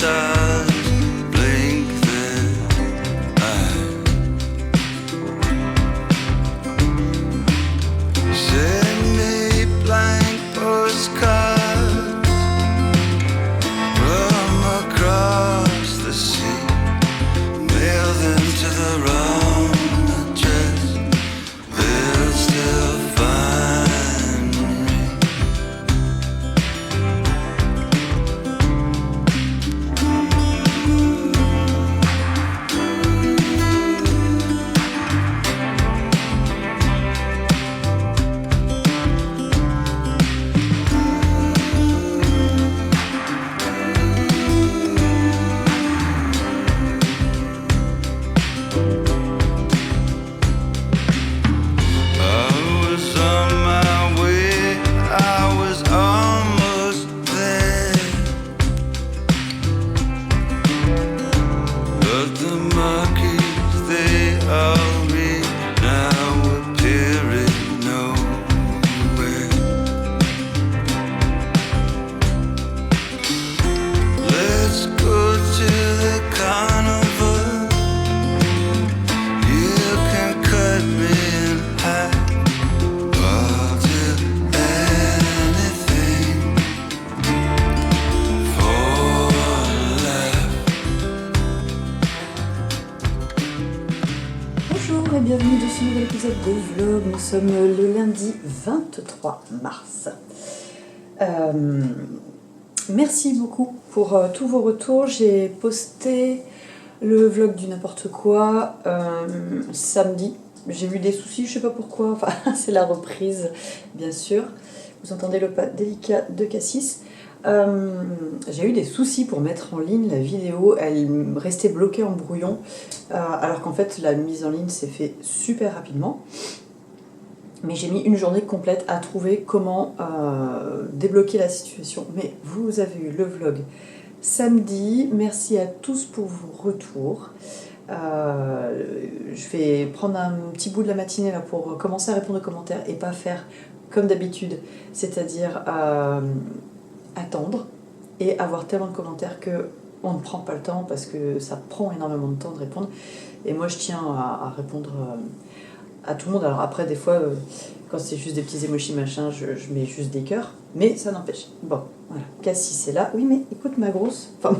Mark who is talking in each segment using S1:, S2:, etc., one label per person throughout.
S1: stars blink their eyes. Send me blank postcards from across the sea. Mail them to the wrong address. They'll still find me. I was on my way, I was almost there. But the monkeys, they all read now appearing nowhere. Let's go to the carnival. You can cut me in half. I'll do anything for a laugh.
S2: Bonjour et bienvenue dans ce nouvel épisode de vlog. Nous sommes le lundi 23 mars. Merci beaucoup pour tous vos retours. J'ai posté le vlog du n'importe quoi samedi. J'ai eu des soucis, je sais pas pourquoi. Enfin, c'est la reprise, bien sûr. Vous entendez le pas délicat de Cassis. J'ai eu des soucis pour mettre en ligne la vidéo. Elle restait bloquée en brouillon, alors qu'en fait la mise en ligne s'est fait super rapidement. Mais j'ai mis une journée complète à trouver comment débloquer la situation. Mais vous avez eu le vlog samedi. Merci à tous pour vos retours. Je vais prendre un petit bout de la matinée là pour commencer à répondre aux commentaires et pas faire comme d'habitude, c'est-à-dire attendre et avoir tellement de commentaires que on ne prend pas le temps parce que ça prend énormément de temps de répondre. Et moi je tiens à répondre à tout le monde. Alors après des fois quand c'est juste des petits emojis machin, je mets juste des cœurs, mais ça n'empêche. Bon, voilà, Cassie c'est là. Oui mais écoute ma grosse, il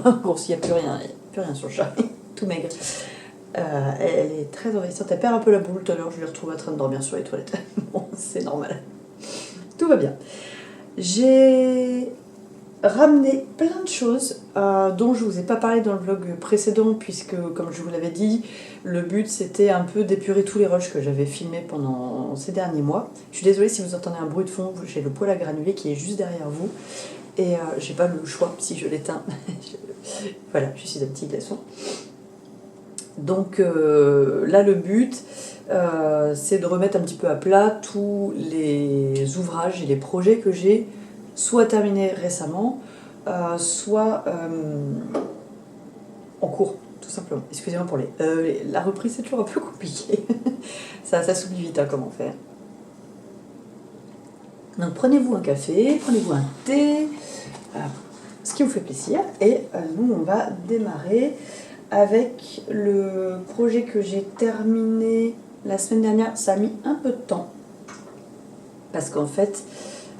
S2: n'y a plus rien sur le chat, tout maigre. Elle est très envahissante, elle perd un peu la boule tout à l'heure, je l'ai retrouvée en train de dormir sur les toilettes. Bon, c'est normal. Tout va bien. J'ai ramené plein de choses dont je ne vous ai pas parlé dans le vlog précédent, puisque comme je vous l'avais dit, le but c'était un peu d'épurer tous les rushs que j'avais filmés pendant ces derniers mois. Je suis désolée si vous entendez un bruit de fond, j'ai le poêle à granulés qui est juste derrière vous et j'ai pas le choix si je l'éteins. Voilà, je suis un petit glaçon. Donc là le but c'est de remettre un petit peu à plat tous les ouvrages et les projets que j'ai soit terminés récemment, soit en cours, tout simplement. Excusez-moi pour la reprise, c'est toujours un peu compliqué. ça s'oublie vite hein, comment faire. Donc prenez-vous un café, prenez-vous un thé, ce qui vous fait plaisir, et nous on va démarrer avec le projet que j'ai terminé la semaine dernière. Ça a mis un peu de temps parce qu'en fait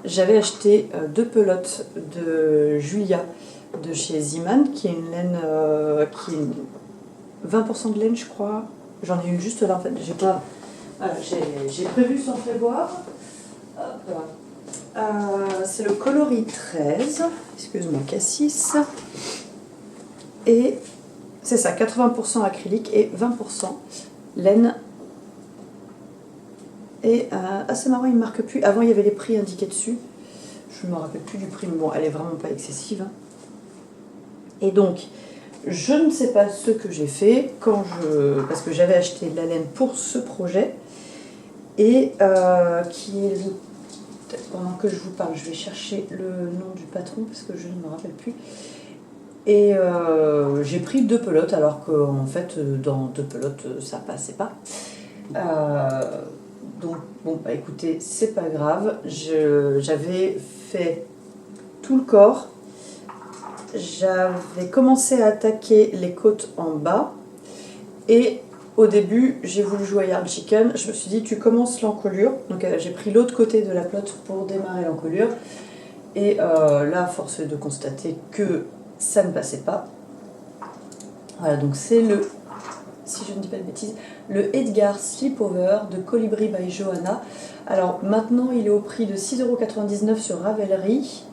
S2: j'avais acheté 2 pelotes de Julia de chez Zeeman, qui est une laine qui est 20% de laine je crois. J'en ai une juste là en fait, j'ai pas, voilà, j'ai prévu sans prévoir. C'est le coloris 13, excuse-moi Cassis, et c'est ça, 80% acrylique et 20% laine. Et c'est marrant, il ne marque plus. Avant, il y avait les prix indiqués dessus. Je ne me rappelle plus du prix, mais bon, elle est vraiment pas excessive. Hein. Et donc, je ne sais pas ce que j'ai fait parce que j'avais acheté de la laine pour ce projet. Et pendant que je vous parle, je vais chercher le nom du patron parce que je ne me rappelle plus. Et j'ai pris 2 pelotes alors qu'en fait dans 2 pelotes ça passait pas. Donc bon bah écoutez, c'est pas grave. J'avais fait tout le corps j'avais commencé à attaquer les côtes en bas. Et au début, j'ai voulu jouer à Yard Chicken. Je me suis dit, tu commences l'encolure. Donc j'ai pris l'autre côté de la pelote pour démarrer l'encolure. Et là, force est de constater que ça ne passait pas. Voilà, donc c'est le, si je ne dis pas de bêtises, le Edgar Slipover de Colibri by Johanna. Alors maintenant, il est au prix de 6,99 € sur Ravelry.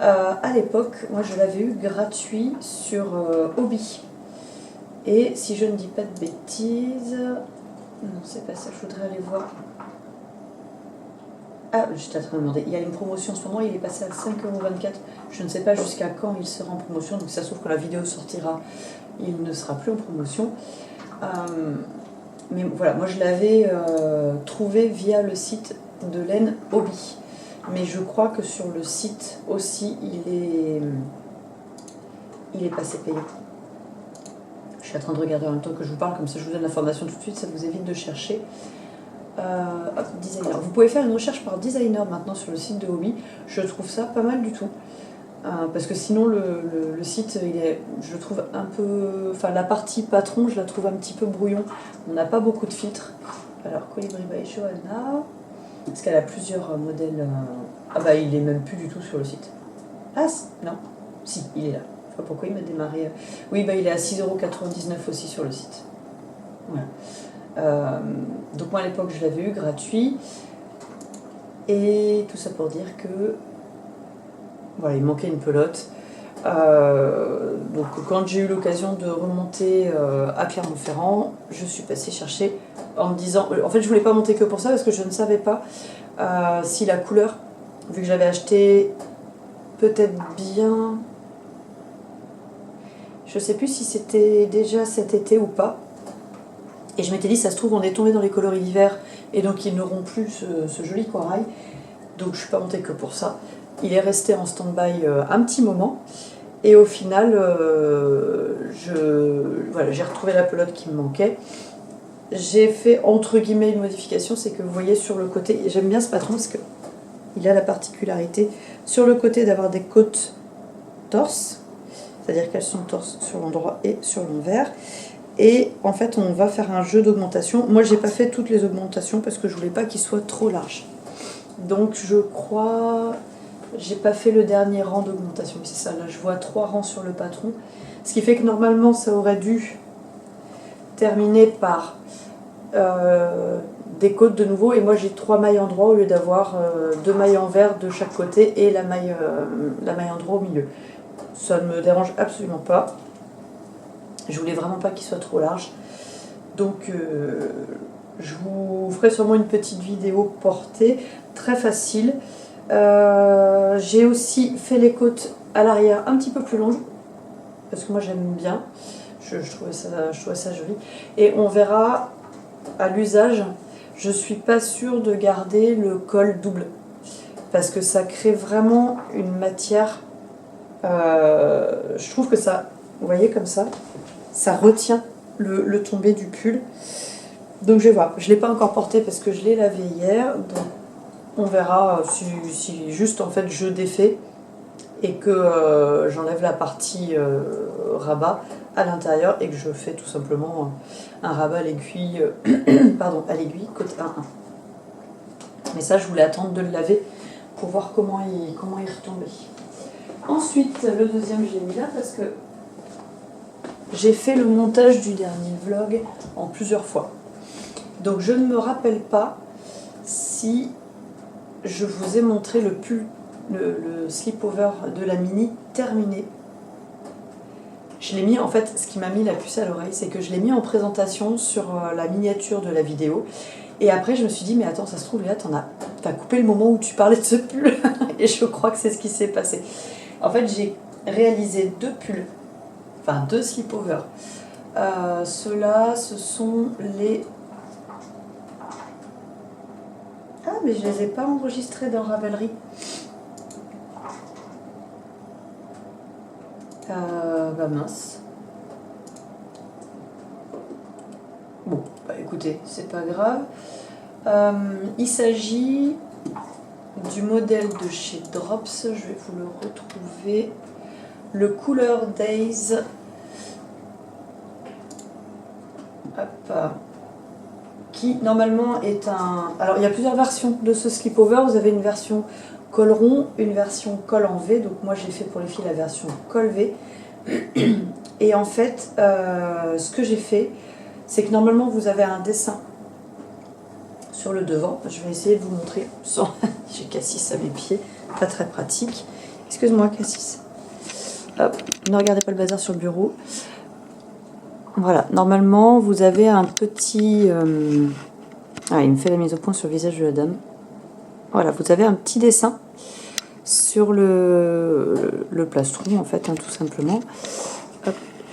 S2: À l'époque, moi je l'avais eu gratuit sur Hobby. Et si je ne dis pas de bêtises... Non, c'est pas ça, je voudrais aller voir. Ah, j'étais en train de demander. Il y a une promotion en ce moment, il est passé à 5,24 €. Je ne sais pas jusqu'à quand il sera en promotion, donc ça se trouve que la vidéo sortira, il ne sera plus en promotion. Mais voilà, moi je l'avais trouvé via le site de laine Hobby. Mais je crois que sur le site aussi, il est passé payant. Je suis en train de regarder en même temps que je vous parle, comme ça je vous donne l'information tout de suite, ça vous évite de chercher. Hop, designer. Vous pouvez faire une recherche par designer maintenant sur le site de Hobby. Je trouve ça pas mal du tout. Parce que sinon le site, je trouve un peu... Enfin la partie patron, je la trouve un petit peu brouillon. On n'a pas beaucoup de filtres. Alors Colibri by Johanna, parce qu'elle a plusieurs modèles. Ah bah il est même plus du tout sur le site. Ah non, si, il est là. Je sais pas pourquoi il m'a démarré. Oui, bah il est à 6,99 € aussi sur le site. Voilà. Donc moi à l'époque je l'avais eu gratuit. Et tout ça pour dire que voilà, il manquait une pelote. Donc quand j'ai eu l'occasion de remonter à Clermont-Ferrand, je suis passée chercher en me disant... En fait je voulais pas monter que pour ça parce que je ne savais pas si la couleur, vu que j'avais acheté peut-être bien... Je sais plus si c'était déjà cet été ou pas. Et je m'étais dit, ça se trouve, on est tombé dans les coloris d'hiver et donc ils n'auront plus ce joli corail. Donc je suis pas montée que pour ça. Il est resté en stand-by un petit moment. Et au final, voilà, j'ai retrouvé la pelote qui me manquait. J'ai fait entre guillemets une modification, c'est que vous voyez sur le côté, et j'aime bien ce patron parce qu'il a la particularité sur le côté d'avoir des côtes torse. C'est-à-dire qu'elles sont torse sur l'endroit et sur l'envers. Et en fait, on va faire un jeu d'augmentation. Moi, j'ai pas fait toutes les augmentations parce que je voulais pas qu'il soit trop large. Donc, je crois... J'ai pas fait le dernier rang d'augmentation. C'est ça, là, je vois 3 rangs sur le patron. Ce qui fait que normalement, ça aurait dû terminer par des côtes de nouveau. Et moi, j'ai 3 mailles en droit au lieu d'avoir 2 mailles envers de chaque côté et la maille en droit au milieu. Ça ne me dérange absolument pas. Je voulais vraiment pas qu'il soit trop large. Donc je vous ferai sûrement une petite vidéo portée, très facile. J'ai aussi fait les côtes à l'arrière un petit peu plus longues, parce que moi j'aime bien. Je trouvais ça joli. Et on verra à l'usage, je suis pas sûre de garder le col double. Parce que ça crée vraiment une matière... je trouve que ça, vous voyez comme ça retient le tombé du pull. Donc je vais voir, je ne l'ai pas encore porté parce que je l'ai lavé hier, donc on verra si juste en fait je défais et que j'enlève la partie rabat à l'intérieur et que je fais tout simplement un rabat à l'aiguille pardon, à l'aiguille côté 1-1. Mais ça je voulais attendre de le laver pour voir comment il retombait. Ensuite, le deuxième, je l'ai mis là parce que j'ai fait le montage du dernier vlog en plusieurs fois. Donc je ne me rappelle pas si je vous ai montré le pull, le slip-over de la Mini terminé. Je l'ai mis, en fait, ce qui m'a mis la puce à l'oreille, c'est que je l'ai mis en présentation sur la miniature de la vidéo. Et après, je me suis dit, mais attends, ça se trouve, là, t'as coupé le moment où tu parlais de ce pull. Et je crois que c'est ce qui s'est passé. En fait, j'ai réalisé 2 pulls, enfin 2 slip-over. Ceux-là, ce sont les... Ah, mais je les ai pas enregistrés dans Ravelry. Bah mince. Bon, bah écoutez, c'est pas grave. Il s'agit du modèle de chez Drops, je vais vous le retrouver. le Cooler Days. Hop. Qui normalement est un... Alors il y a plusieurs versions de ce slipover. Vous avez une version col rond, une version col en V. Donc moi j'ai fait pour les filles la version col V. Et en fait, ce que j'ai fait, c'est que normalement vous avez un dessin sur le devant. Je vais essayer de vous montrer sans... J'ai Cassis à mes pieds, pas très pratique. Excuse-moi Cassis. Hop, ne regardez pas le bazar sur le bureau. Voilà, normalement vous avez un petit... Ah, il me fait la mise au point sur le visage de la dame. Voilà, vous avez un petit dessin sur le plastron en fait, hein, tout simplement.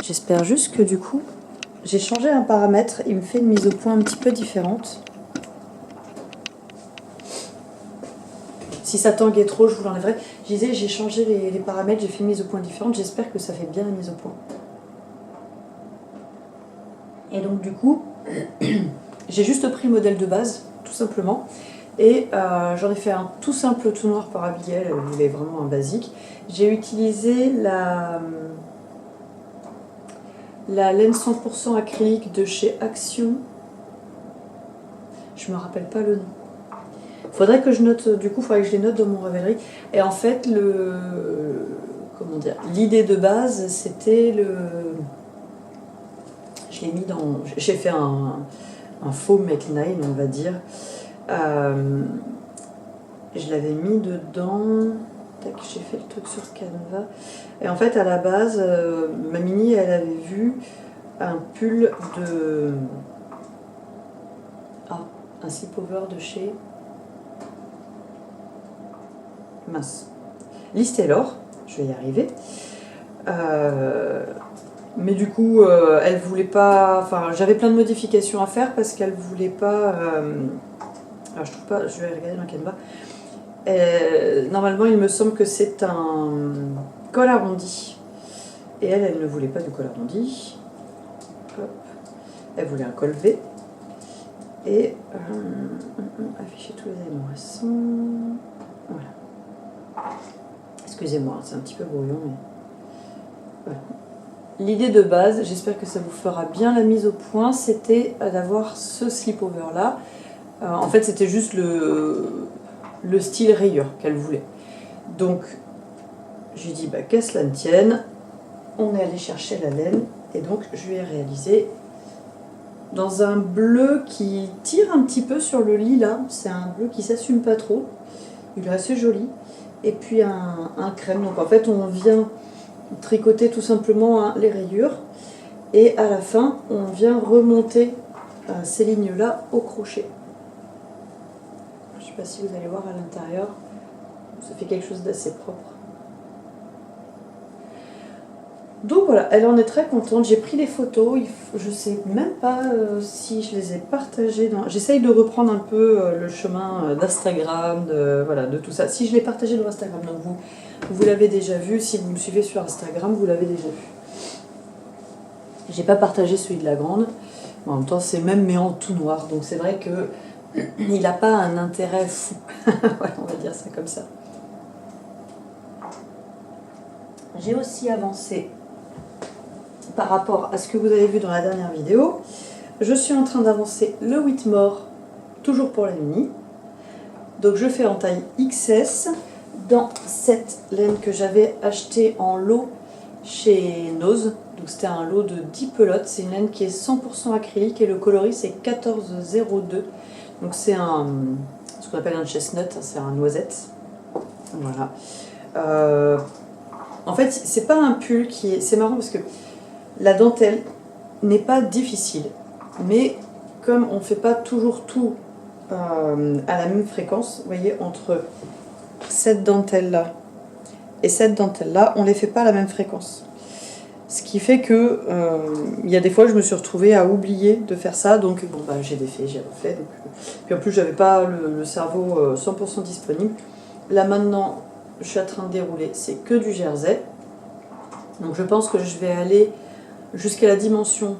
S2: J'espère juste que du coup, j'ai changé un paramètre. Il me fait une mise au point un petit peu différente. Si ça tanguait trop, je vous l'enlèverai. Je disais, j'ai changé les paramètres, j'ai fait une mise au point différente. J'espère que ça fait bien la mise au point. Et donc du coup, j'ai juste pris le modèle de base, tout simplement. Et j'en ai fait un tout simple, tout noir par Abigail. Elle voulait vraiment un basique. J'ai utilisé la laine 100% acrylique de chez Action. Je me rappelle pas le nom. Faudrait que je note, du coup, faudrait que je les note dans mon Ravelry. Et en fait, comment dire, l'idée de base, c'était je l'ai mis dans, j'ai fait un faux make-nine, on va dire. Je l'avais mis dedans. Tac, j'ai fait le truc sur Canva. Et en fait, à la base, ma Mini, elle avait vu un pull de... Ah, un slipover de chez... Mince. Liz Taylor, je vais y arriver. Mais du coup, elle voulait pas... Enfin, j'avais plein de modifications à faire parce qu'elle voulait pas... Alors, je trouve pas... Je vais regarder dans Canva. Normalement, il me semble que c'est un col arrondi. Et elle ne voulait pas du col arrondi. Hop. Elle voulait un col V. Et afficher tous les éléments récents. Voilà. Excusez-moi, c'est un petit peu brouillon, mais voilà. L'idée de base, j'espère que ça vous fera bien la mise au point, c'était d'avoir ce slipover là. En fait, c'était juste le style rayure qu'elle voulait. Donc, j'ai dit, bah, qu'à cela ne tienne, on est allé chercher la laine, et donc je lui ai réalisé dans un bleu qui tire un petit peu sur le lilas. C'est un bleu qui s'assume pas trop, il est assez joli. Et puis un crème. Donc en fait, on vient tricoter tout simplement les rayures, et à la fin, on vient remonter ces lignes-là au crochet. Je ne sais pas si vous allez voir à l'intérieur, ça fait quelque chose d'assez propre. Donc voilà, elle en est très contente. J'ai pris les photos, je ne sais même pas si je les ai partagées. J'essaye de reprendre un peu le chemin d'Instagram, de tout ça. Si je l'ai partagé dans Instagram, donc vous l'avez déjà vu. Si vous me suivez sur Instagram, vous l'avez déjà vu. J'ai pas partagé celui de la grande. En même temps, c'est même mais en tout noir. Donc c'est vrai que il n'a pas un intérêt fou. Voilà, on va dire ça comme ça. J'ai aussi avancé par rapport à ce que vous avez vu dans la dernière vidéo. Je suis en train d'avancer le Whitmore, toujours pour la Mini. Donc je fais en taille XS dans cette laine que j'avais achetée en lot chez Nose. Donc c'était un lot de 10 pelotes. C'est une laine qui est 100% acrylique et le coloris c'est 1402. Donc c'est ce qu'on appelle un chestnut, c'est un noisette. Voilà. En fait, c'est pas un pull qui est... C'est marrant parce que la dentelle n'est pas difficile, mais comme on ne fait pas toujours tout à la même fréquence, vous voyez, entre cette dentelle-là et cette dentelle-là, on ne les fait pas à la même fréquence. Ce qui fait que il y a des fois, je me suis retrouvée à oublier de faire ça, donc bon, bah, j'ai défait, j'ai refait. Donc, puis en plus, j'avais pas le cerveau 100% disponible. Là maintenant, je suis en train de dérouler, c'est que du jersey. Donc je pense que je vais aller jusqu'à la dimension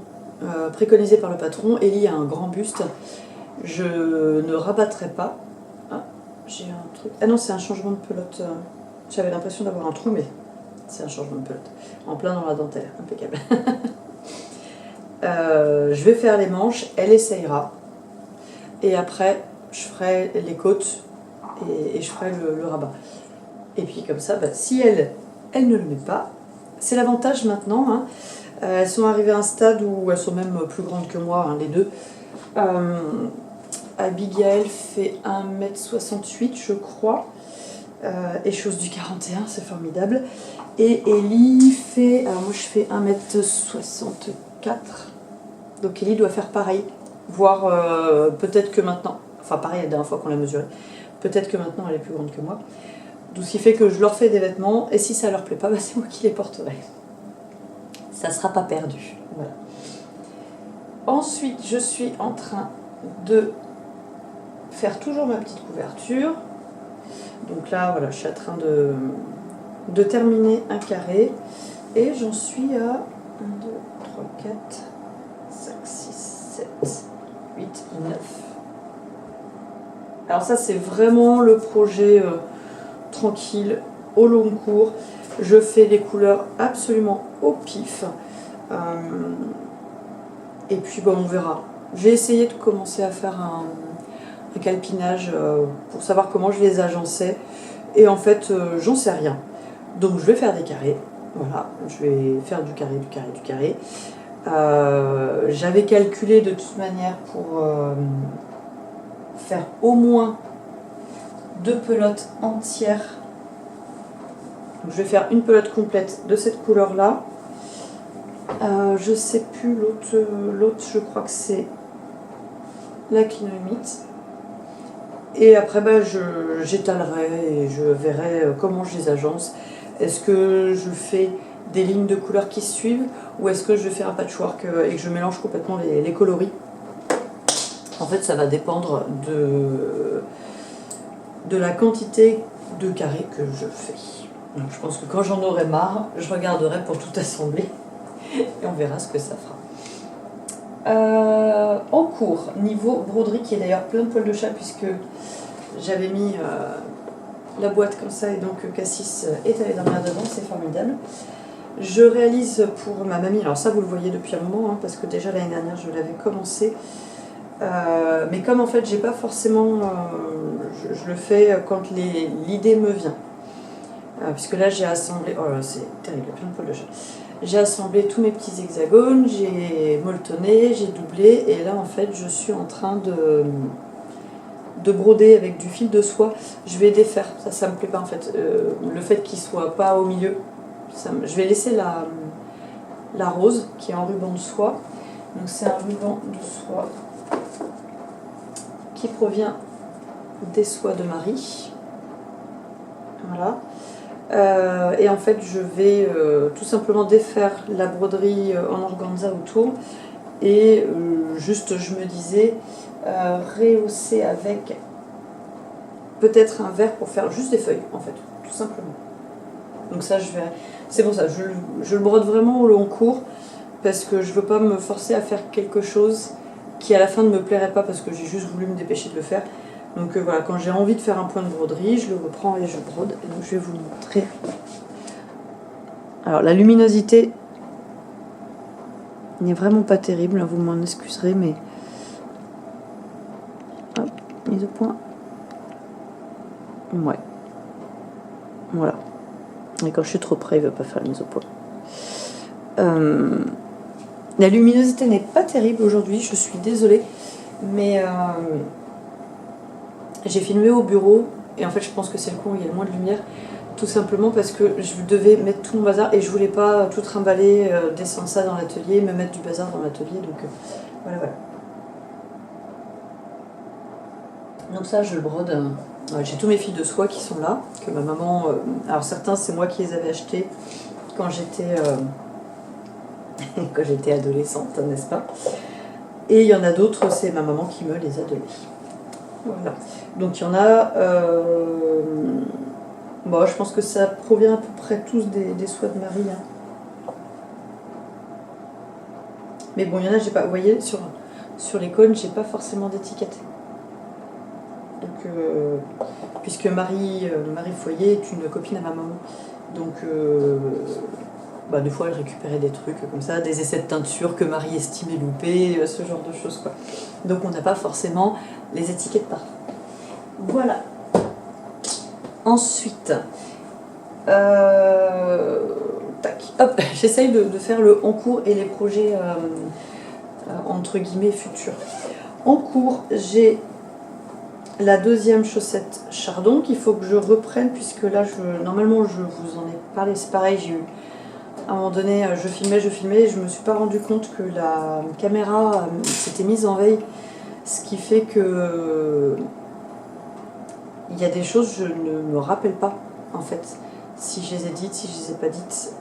S2: préconisée par le patron. Ellie a un grand buste. Je ne rabattrai pas. Ah, j'ai un truc. Ah non, c'est un changement de pelote. J'avais l'impression d'avoir un trou, mais C'est un changement de pelote. En plein dans la dentelle, impeccable. Je vais faire les manches, elle essayera. Et après, je ferai les côtes et je ferai le rabat. Et puis comme ça, si elle ne le met pas, c'est l'avantage maintenant. Hein. Elles sont arrivées à un stade où elles sont même plus grandes que moi, hein, les deux. Abigail fait 1m68, je crois. Et chose du 41, c'est formidable. Et Ellie fait... Alors moi je fais 1m64. Donc Ellie doit faire pareil. Voire peut-être que maintenant... Enfin pareil la dernière fois qu'on l'a mesurée. Peut-être que maintenant elle est plus grande que moi. D'où ce qui fait que je leur fais des vêtements. Et si ça leur plaît pas, c'est moi qui les porterai. Ça sera pas perdu. Voilà. Ensuite je suis en train de faire toujours ma petite couverture. Donc là, voilà, je suis en train de terminer un carré. Et j'en suis à 1, 2, 3, 4, 5, 6, 7, 8, 9. Alors ça, c'est vraiment le projet tranquille, au long cours. Je fais les couleurs absolument au pif. Et puis, on verra. J'ai essayé de commencer à faire un calpinage pour savoir comment je les agençais. Et en fait, j'en sais rien. Donc je vais faire des carrés. Voilà, je vais faire du carré, du carré, du carré. J'avais calculé de toute manière pour faire au moins 2 pelotes entières. Donc, je vais faire une pelote complète de cette couleur-là. Je sais plus, l'autre je crois que c'est la Clinomite. Et après, j'étalerai et je verrai comment je les agence. Est-ce que je fais des lignes de couleurs qui se suivent ou est-ce que je vais faire un patchwork et que je mélange complètement les coloris? En fait, ça va dépendre de la quantité de carrés que je fais. Donc, je pense que quand j'en aurai marre, je regarderai pour tout assembler et on verra ce que ça fera. En cours, niveau broderie, qui est d'ailleurs plein de poils de chat puisque j'avais mis la boîte comme ça et donc Cassis est allé dormir dedans, c'est formidable. Je réalise pour ma mamie, alors ça vous le voyez depuis un moment, hein, parce que déjà l'année dernière je l'avais commencé, mais comme en fait j'ai pas forcément, je le fais quand l'idée me vient. Puisque là j'ai assemblé, oh là c'est terrible, plein de poils de chat. J'ai assemblé tous mes petits hexagones, j'ai molletonné, j'ai doublé et là en fait je suis en train de broder avec du fil de soie. Je vais défaire, ça me plaît pas en fait. Le fait qu'il soit pas au milieu, je vais laisser la rose qui est en ruban de soie. Donc c'est un ruban de soie qui provient des soies de Marie. Voilà. Et en fait je vais tout simplement défaire la broderie en organza autour et juste je me disais rehausser avec peut-être un verre pour faire juste des feuilles en fait, tout simplement. Donc ça je verrai. C'est pour ça, je le brode vraiment au long cours parce que je veux pas me forcer à faire quelque chose qui à la fin ne me plairait pas parce que j'ai juste voulu me dépêcher de le faire. Donc voilà, quand j'ai envie de faire un point de broderie, je le reprends et je brode. Et donc je vais vous le montrer. Alors la luminosité n'est vraiment pas terrible, hein, vous m'en excuserez, mais... Hop, mise au point. Ouais. Voilà. Et quand je suis trop près, il ne veut pas faire la mise au point. La luminosité n'est pas terrible aujourd'hui, je suis désolée, mais... j'ai filmé au bureau et en fait je pense que c'est le coin où il y a le moins de lumière, tout simplement parce que je devais mettre tout mon bazar et je voulais pas tout trimballer, descendre ça dans l'atelier, me mettre du bazar dans l'atelier, donc voilà. Donc ça je le brode, j'ai tous mes fils de soie qui sont là, que ma maman, alors certains c'est moi qui les avais achetés quand j'étais quand j'étais adolescente, n'est-ce pas, et il y en a d'autres c'est ma maman qui me les a donnés. Voilà. Donc il y en a, je pense que ça provient à peu près tous des soies de Marie. Hein. Mais bon, il y en a, j'ai pas, vous voyez, sur les cônes, j'ai pas forcément d'étiquette. Donc puisque Marie Foyer est une copine à ma maman. Donc, des fois, elle récupérait des trucs comme ça, des essais de teinture que Marie estimait loupés, ce genre de choses, quoi. Donc, on n'a pas forcément les étiquettes partout. Voilà. Ensuite, tac, hop, j'essaye de faire le en cours et les projets entre guillemets futurs. En cours, j'ai la deuxième chaussette Chardon qu'il faut que je reprenne, puisque là, normalement, je vous en ai parlé, c'est pareil, j'ai eu à un moment donné, je filmais, et je me suis pas rendu compte que la caméra s'était mise en veille, ce qui fait que il y a des choses je ne me rappelle pas en fait, si je les ai dites, si je les ai pas dites.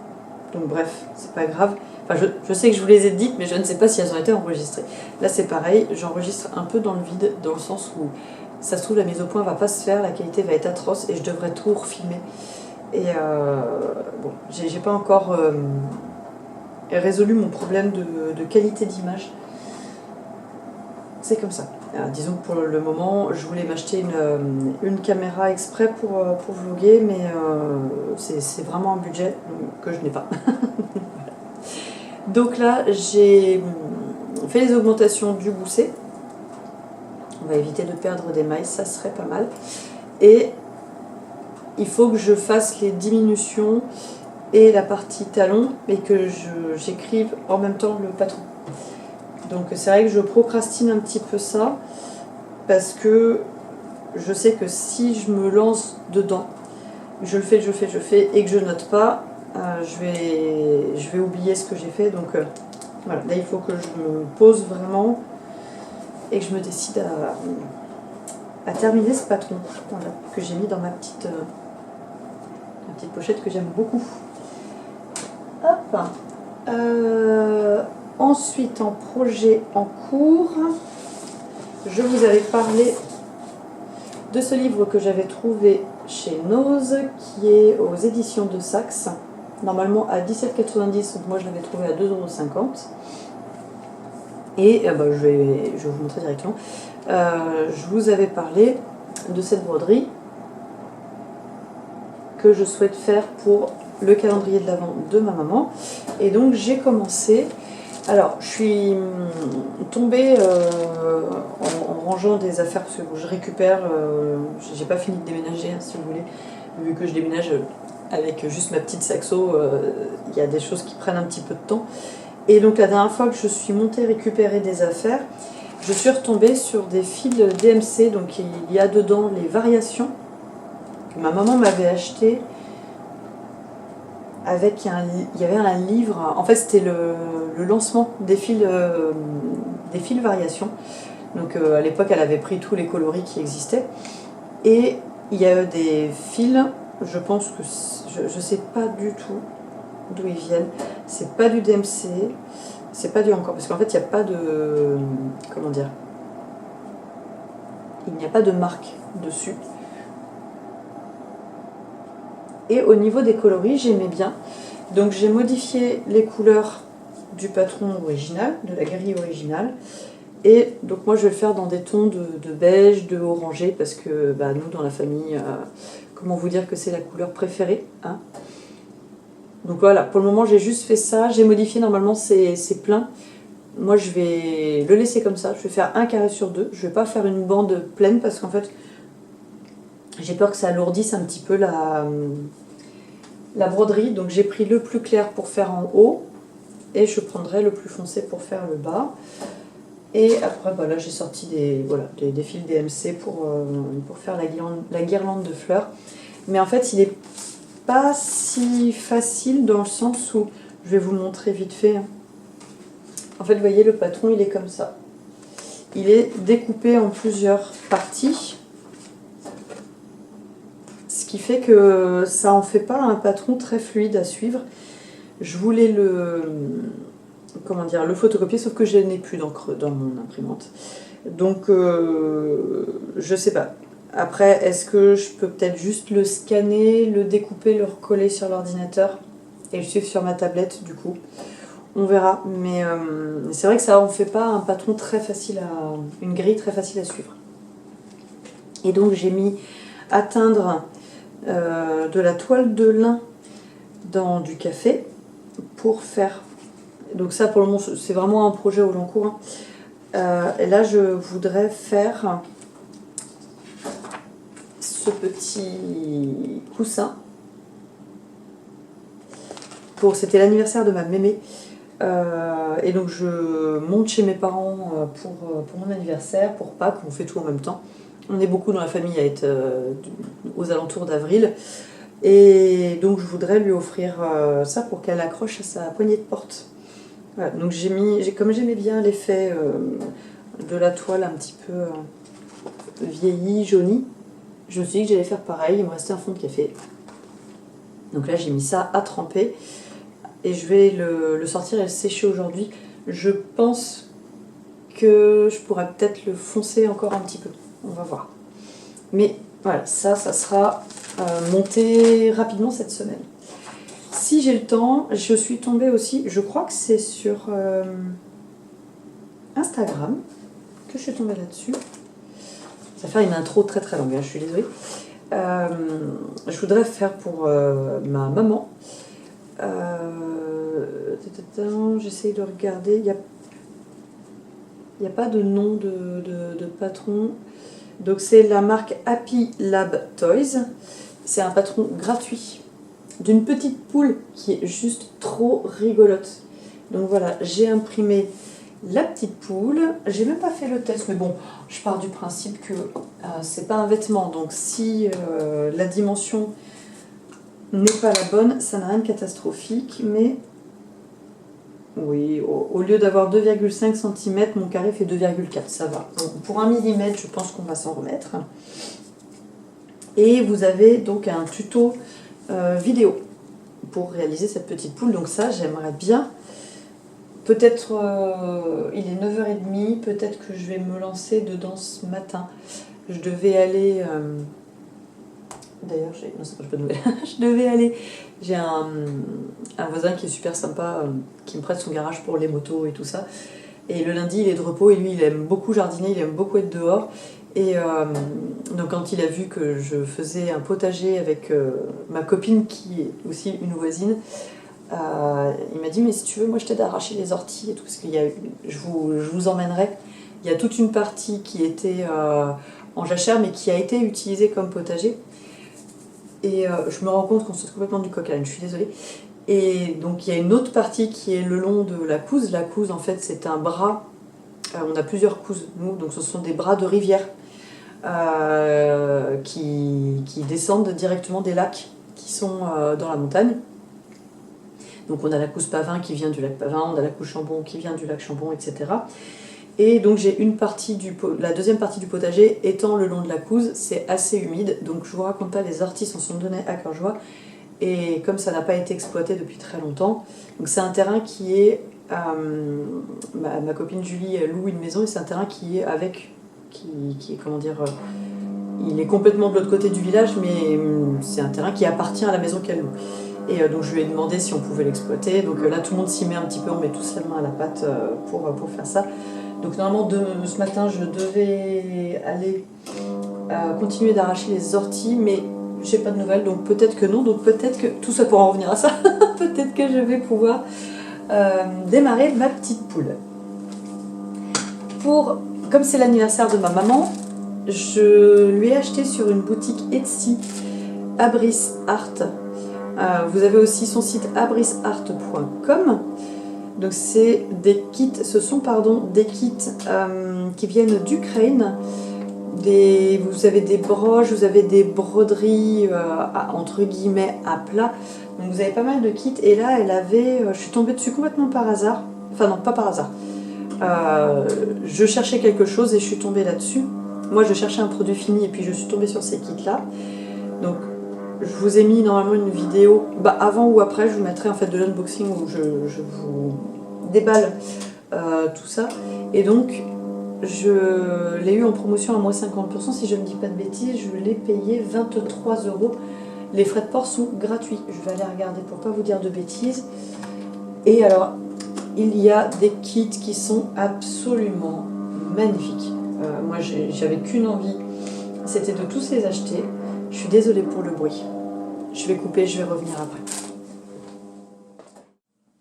S2: Donc bref, c'est pas grave. Enfin, je sais que je vous les ai dites, mais je ne sais pas si elles ont été enregistrées. Là c'est pareil, j'enregistre un peu dans le vide, dans le sens où ça se trouve la mise au point va pas se faire, la qualité va être atroce et je devrais tout refilmer. Et bon, j'ai pas encore résolu mon problème de qualité d'image. C'est comme ça. Alors, disons que pour le moment, je voulais m'acheter une caméra exprès pour vlogger, mais c'est vraiment un budget que je n'ai pas. Donc là, j'ai fait les augmentations du gousset. On va éviter de perdre des mailles, ça serait pas mal. Et il faut que je fasse les diminutions et la partie talon, et que j'écrive en même temps le patron. Donc c'est vrai que je procrastine un petit peu ça, parce que je sais que si je me lance dedans, je le fais, et que je note pas, je vais oublier ce que j'ai fait. Donc voilà, là il faut que je me pose vraiment et que je me décide à terminer ce patron, voilà, que j'ai mis dans ma petite pochette que j'aime beaucoup. Hop. Ensuite, en projet en cours, je vous avais parlé de ce livre que j'avais trouvé chez Nose, qui est aux éditions de Saxe, normalement à 17,90 €, donc moi je l'avais trouvé à 2,50 €. Et je vais vous montrer directement. Je vous avais parlé de cette broderie que je souhaite faire pour le calendrier de l'Avent de ma maman. Et donc j'ai commencé. Alors, je suis tombée en rangeant des affaires, parce que je récupère, j'ai pas fini de déménager, si vous voulez, vu que je déménage avec juste ma petite saxo, il y a des choses qui prennent un petit peu de temps. Et donc la dernière fois que je suis montée récupérer des affaires, je suis retombée sur des fils DMC, donc il y a dedans les variations que ma maman m'avait acheté. Il y avait un livre, en fait c'était le lancement des fils variations. Donc à l'époque elle avait pris tous les coloris qui existaient. Et il y a des fils, je pense que, je sais pas du tout d'où ils viennent. C'est pas du DMC, c'est pas du encore, parce qu'en fait il n'y a pas de, comment dire, il n'y a pas de marque dessus. Et au niveau des coloris, j'aimais bien. Donc j'ai modifié les couleurs du patron original, de la grille originale. Et donc moi je vais le faire dans des tons de beige, de orangé, parce que nous dans la famille, comment vous dire que c'est la couleur préférée, hein. Donc voilà, pour le moment j'ai juste fait ça. J'ai modifié, normalement c'est plein. Moi je vais le laisser comme ça. Je vais faire un carré sur deux. Je vais pas faire une bande pleine, parce qu'en fait j'ai peur que ça alourdisse un petit peu la broderie. Donc j'ai pris le plus clair pour faire en haut, et je prendrai le plus foncé pour faire le bas. Et après là j'ai sorti des fils DMC pour faire la guirlande de fleurs. Mais en fait il est pas si facile, dans le sens où, je vais vous le montrer vite fait. En fait vous voyez, le patron il est comme ça. Il est découpé en plusieurs parties. Ce qui fait que ça en fait pas un patron très fluide à suivre. Je voulais le photocopier, sauf que je n'ai plus d'encre dans mon imprimante. Donc je sais pas. Après, est-ce que je peux peut-être juste le scanner, le découper, le recoller sur l'ordinateur et le suivre sur ma tablette du coup? On verra. Mais c'est vrai que ça en fait pas un patron très facile une grille très facile à suivre. Et donc j'ai mis à teindre de la toile de lin dans du café pour faire... Donc ça pour le moment c'est vraiment un projet au long cours. Et là je voudrais faire ce petit coussin. C'était l'anniversaire de ma mémé. Et donc je monte chez mes parents pour mon anniversaire, pour Pâques, on fait tout en même temps. On est beaucoup dans la famille à être aux alentours d'avril. Et donc je voudrais lui offrir ça pour qu'elle accroche à sa poignée de porte. Voilà, donc comme j'aimais bien l'effet de la toile un petit peu vieillie, jaunie, je me suis dit que j'allais faire pareil, il me restait un fond de café. Donc là j'ai mis ça à tremper et je vais le sortir et le sécher aujourd'hui. Je pense que je pourrais peut-être le foncer encore un petit peu, on va voir. Mais voilà, ça sera monté rapidement cette semaine. Si j'ai le temps, je suis tombée aussi, je crois que c'est sur Instagram que je suis tombée là-dessus. Ça va faire une intro très très longue, hein, je suis désolée. Je voudrais faire pour ma maman. J'essaye de regarder. Il n'y a pas de nom de patron. Donc c'est la marque Happy Lab Toys. C'est un patron gratuit d'une petite poule qui est juste trop rigolote. Donc voilà, j'ai imprimé la petite poule. J'ai même pas fait le test, mais bon, je pars du principe que c'est pas un vêtement. Donc si la dimension n'est pas la bonne, ça n'a rien de catastrophique. Mais oui, au lieu d'avoir 2,5 cm, mon carré fait 2,4, ça va. Donc, pour 1 mm, je pense qu'on va s'en remettre. Et vous avez donc un tuto vidéo pour réaliser cette petite poule. Donc ça, j'aimerais bien. Peut-être, il est 9h30, peut-être que je vais me lancer dedans ce matin. Je devais aller... D'ailleurs, non, c'est pas de nouvelles. Je devais aller... J'ai un voisin qui est super sympa, qui me prête son garage pour les motos et tout ça. Et le lundi, il est de repos et lui, il aime beaucoup jardiner, il aime beaucoup être dehors. Et donc quand il a vu que je faisais un potager avec ma copine qui est aussi une voisine, il m'a dit mais si tu veux moi je t'aide à arracher les orties et tout parce qu'il y a, je vous emmènerai. Il y a toute une partie qui était en jachère mais qui a été utilisée comme potager. Et je me rends compte qu'on saute complètement du coq à l'âne, je suis désolée. Et donc il y a une autre partie qui est le long de la Couze. La Couze en fait c'est un bras, on a plusieurs Couzes nous, donc ce sont des bras de rivière qui descendent directement des lacs qui sont dans la montagne. Donc on a la Couze Pavin qui vient du lac Pavin, on a la Couze Chambon qui vient du lac Chambon, etc. Et donc j'ai la deuxième partie du potager étant le long de la Couze, c'est assez humide, donc je vous raconte pas, les orties s'en sont données à cœur joie. Et comme ça n'a pas été exploité depuis très longtemps, donc c'est un terrain qui est... ma copine Julie loue une maison et c'est un terrain qui est comment dire... il est complètement de l'autre côté du village, mais c'est un terrain qui appartient à la maison qu'elle loue. Et donc je lui ai demandé si on pouvait l'exploiter. Donc là tout le monde s'y met un petit peu, on met tous la main à la pâte pour faire ça. Donc normalement ce matin je devais aller continuer d'arracher les orties, mais j'ai pas de nouvelles, donc peut-être que non, donc peut-être que tout ça pourra en revenir à ça. Peut-être que je vais pouvoir démarrer ma petite poule. Comme c'est l'anniversaire de ma maman, je lui ai acheté sur une boutique Etsy Abris Art. Vous avez aussi son site abrisart.com. Donc ce sont des kits qui viennent d'Ukraine. Vous avez des broches, vous avez des broderies entre guillemets à plat. Donc vous avez pas mal de kits. Et là, je suis tombée dessus complètement par hasard. Enfin non, pas par hasard. Je cherchais quelque chose et je suis tombée là-dessus. Moi, je cherchais un produit fini et puis je suis tombée sur ces kits-là. Donc je vous ai mis normalement une vidéo, avant ou après, je vous mettrai en fait de l'unboxing où je vous déballe tout ça. Et donc, je l'ai eu en promotion à moins 50%, si je ne dis pas de bêtises, je l'ai payé 23 €. Les frais de port sont gratuits. Je vais aller regarder pour pas vous dire de bêtises. Et alors, il y a des kits qui sont absolument magnifiques. Moi, j'avais qu'une envie, c'était de tous les acheter. Je suis désolée pour le bruit. Je vais couper, je vais revenir après.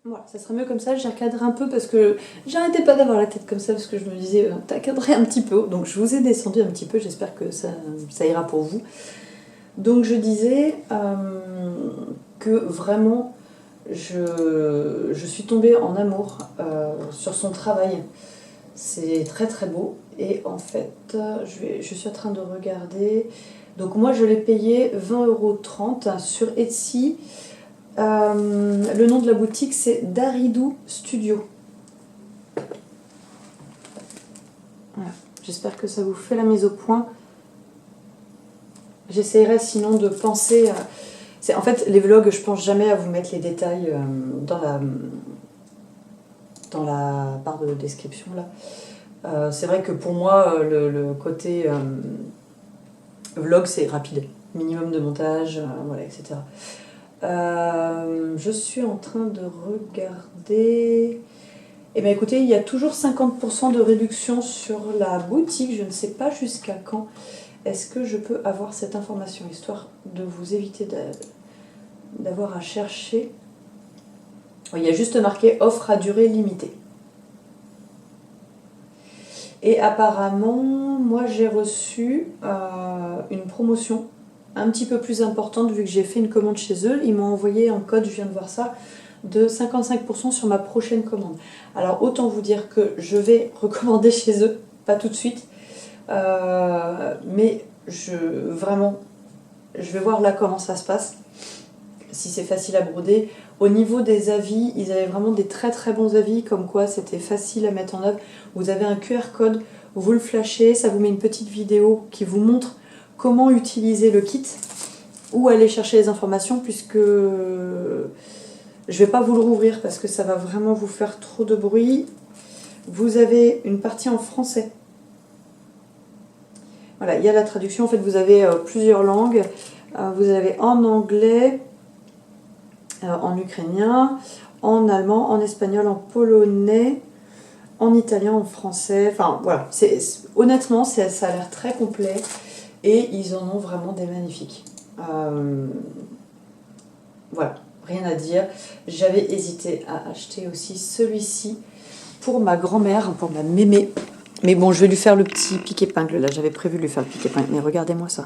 S2: Voilà, ça sera mieux comme ça. J'ai recadré un peu parce que j'arrêtais pas d'avoir la tête comme ça parce que je me disais, t'as cadré un petit peu. Donc je vous ai descendu un petit peu, j'espère que ça ira pour vous. Donc je disais que vraiment, je suis tombée en amour sur son travail. C'est très très beau. Et en fait, je suis en train de regarder. Donc moi, je l'ai payé 20,30 € sur Etsy. Le nom de la boutique, c'est Daridou Studio. Voilà. J'espère que ça vous fait la mise au point. J'essaierai sinon de penser à... En fait, les vlogs, je pense jamais à vous mettre les détails dans la barre de description là. C'est vrai que pour moi, le côté vlog, c'est rapide. Minimum de montage, voilà, etc. Je suis en train de regarder... Eh bien écoutez, il y a toujours 50% de réduction sur la boutique. Je ne sais pas jusqu'à quand. Est-ce que je peux avoir cette information, histoire de vous éviter d'avoir à chercher. Il y a juste marqué offre à durée limitée. Et apparemment, moi j'ai reçu une promotion un petit peu plus importante vu que j'ai fait une commande chez eux. Ils m'ont envoyé un code, je viens de voir ça, de 55% sur ma prochaine commande. Alors autant vous dire que je vais recommander chez eux, pas tout de suite, mais vraiment, je vais voir là comment ça se passe, si c'est facile à broder. Au niveau des avis, ils avaient vraiment des très très bons avis, comme quoi c'était facile à mettre en œuvre. Vous avez un QR code, vous le flashez, ça vous met une petite vidéo qui vous montre comment utiliser le kit, ou aller chercher les informations, puisque je vais pas vous le rouvrir parce que ça va vraiment vous faire trop de bruit. Vous avez une partie en français. Voilà, il y a la traduction. En fait, vous avez plusieurs langues. Vous avez en anglais, en ukrainien, en allemand, en espagnol, en polonais, en italien, en français. Enfin, voilà. Honnêtement, ça a l'air très complet. Et ils en ont vraiment des magnifiques. Voilà, rien à dire. J'avais hésité à acheter aussi celui-ci pour ma grand-mère, pour ma mémé. Mais bon, je vais lui faire le petit pic-épingle. Là, j'avais prévu de lui faire le pic-épingle. Mais regardez-moi ça.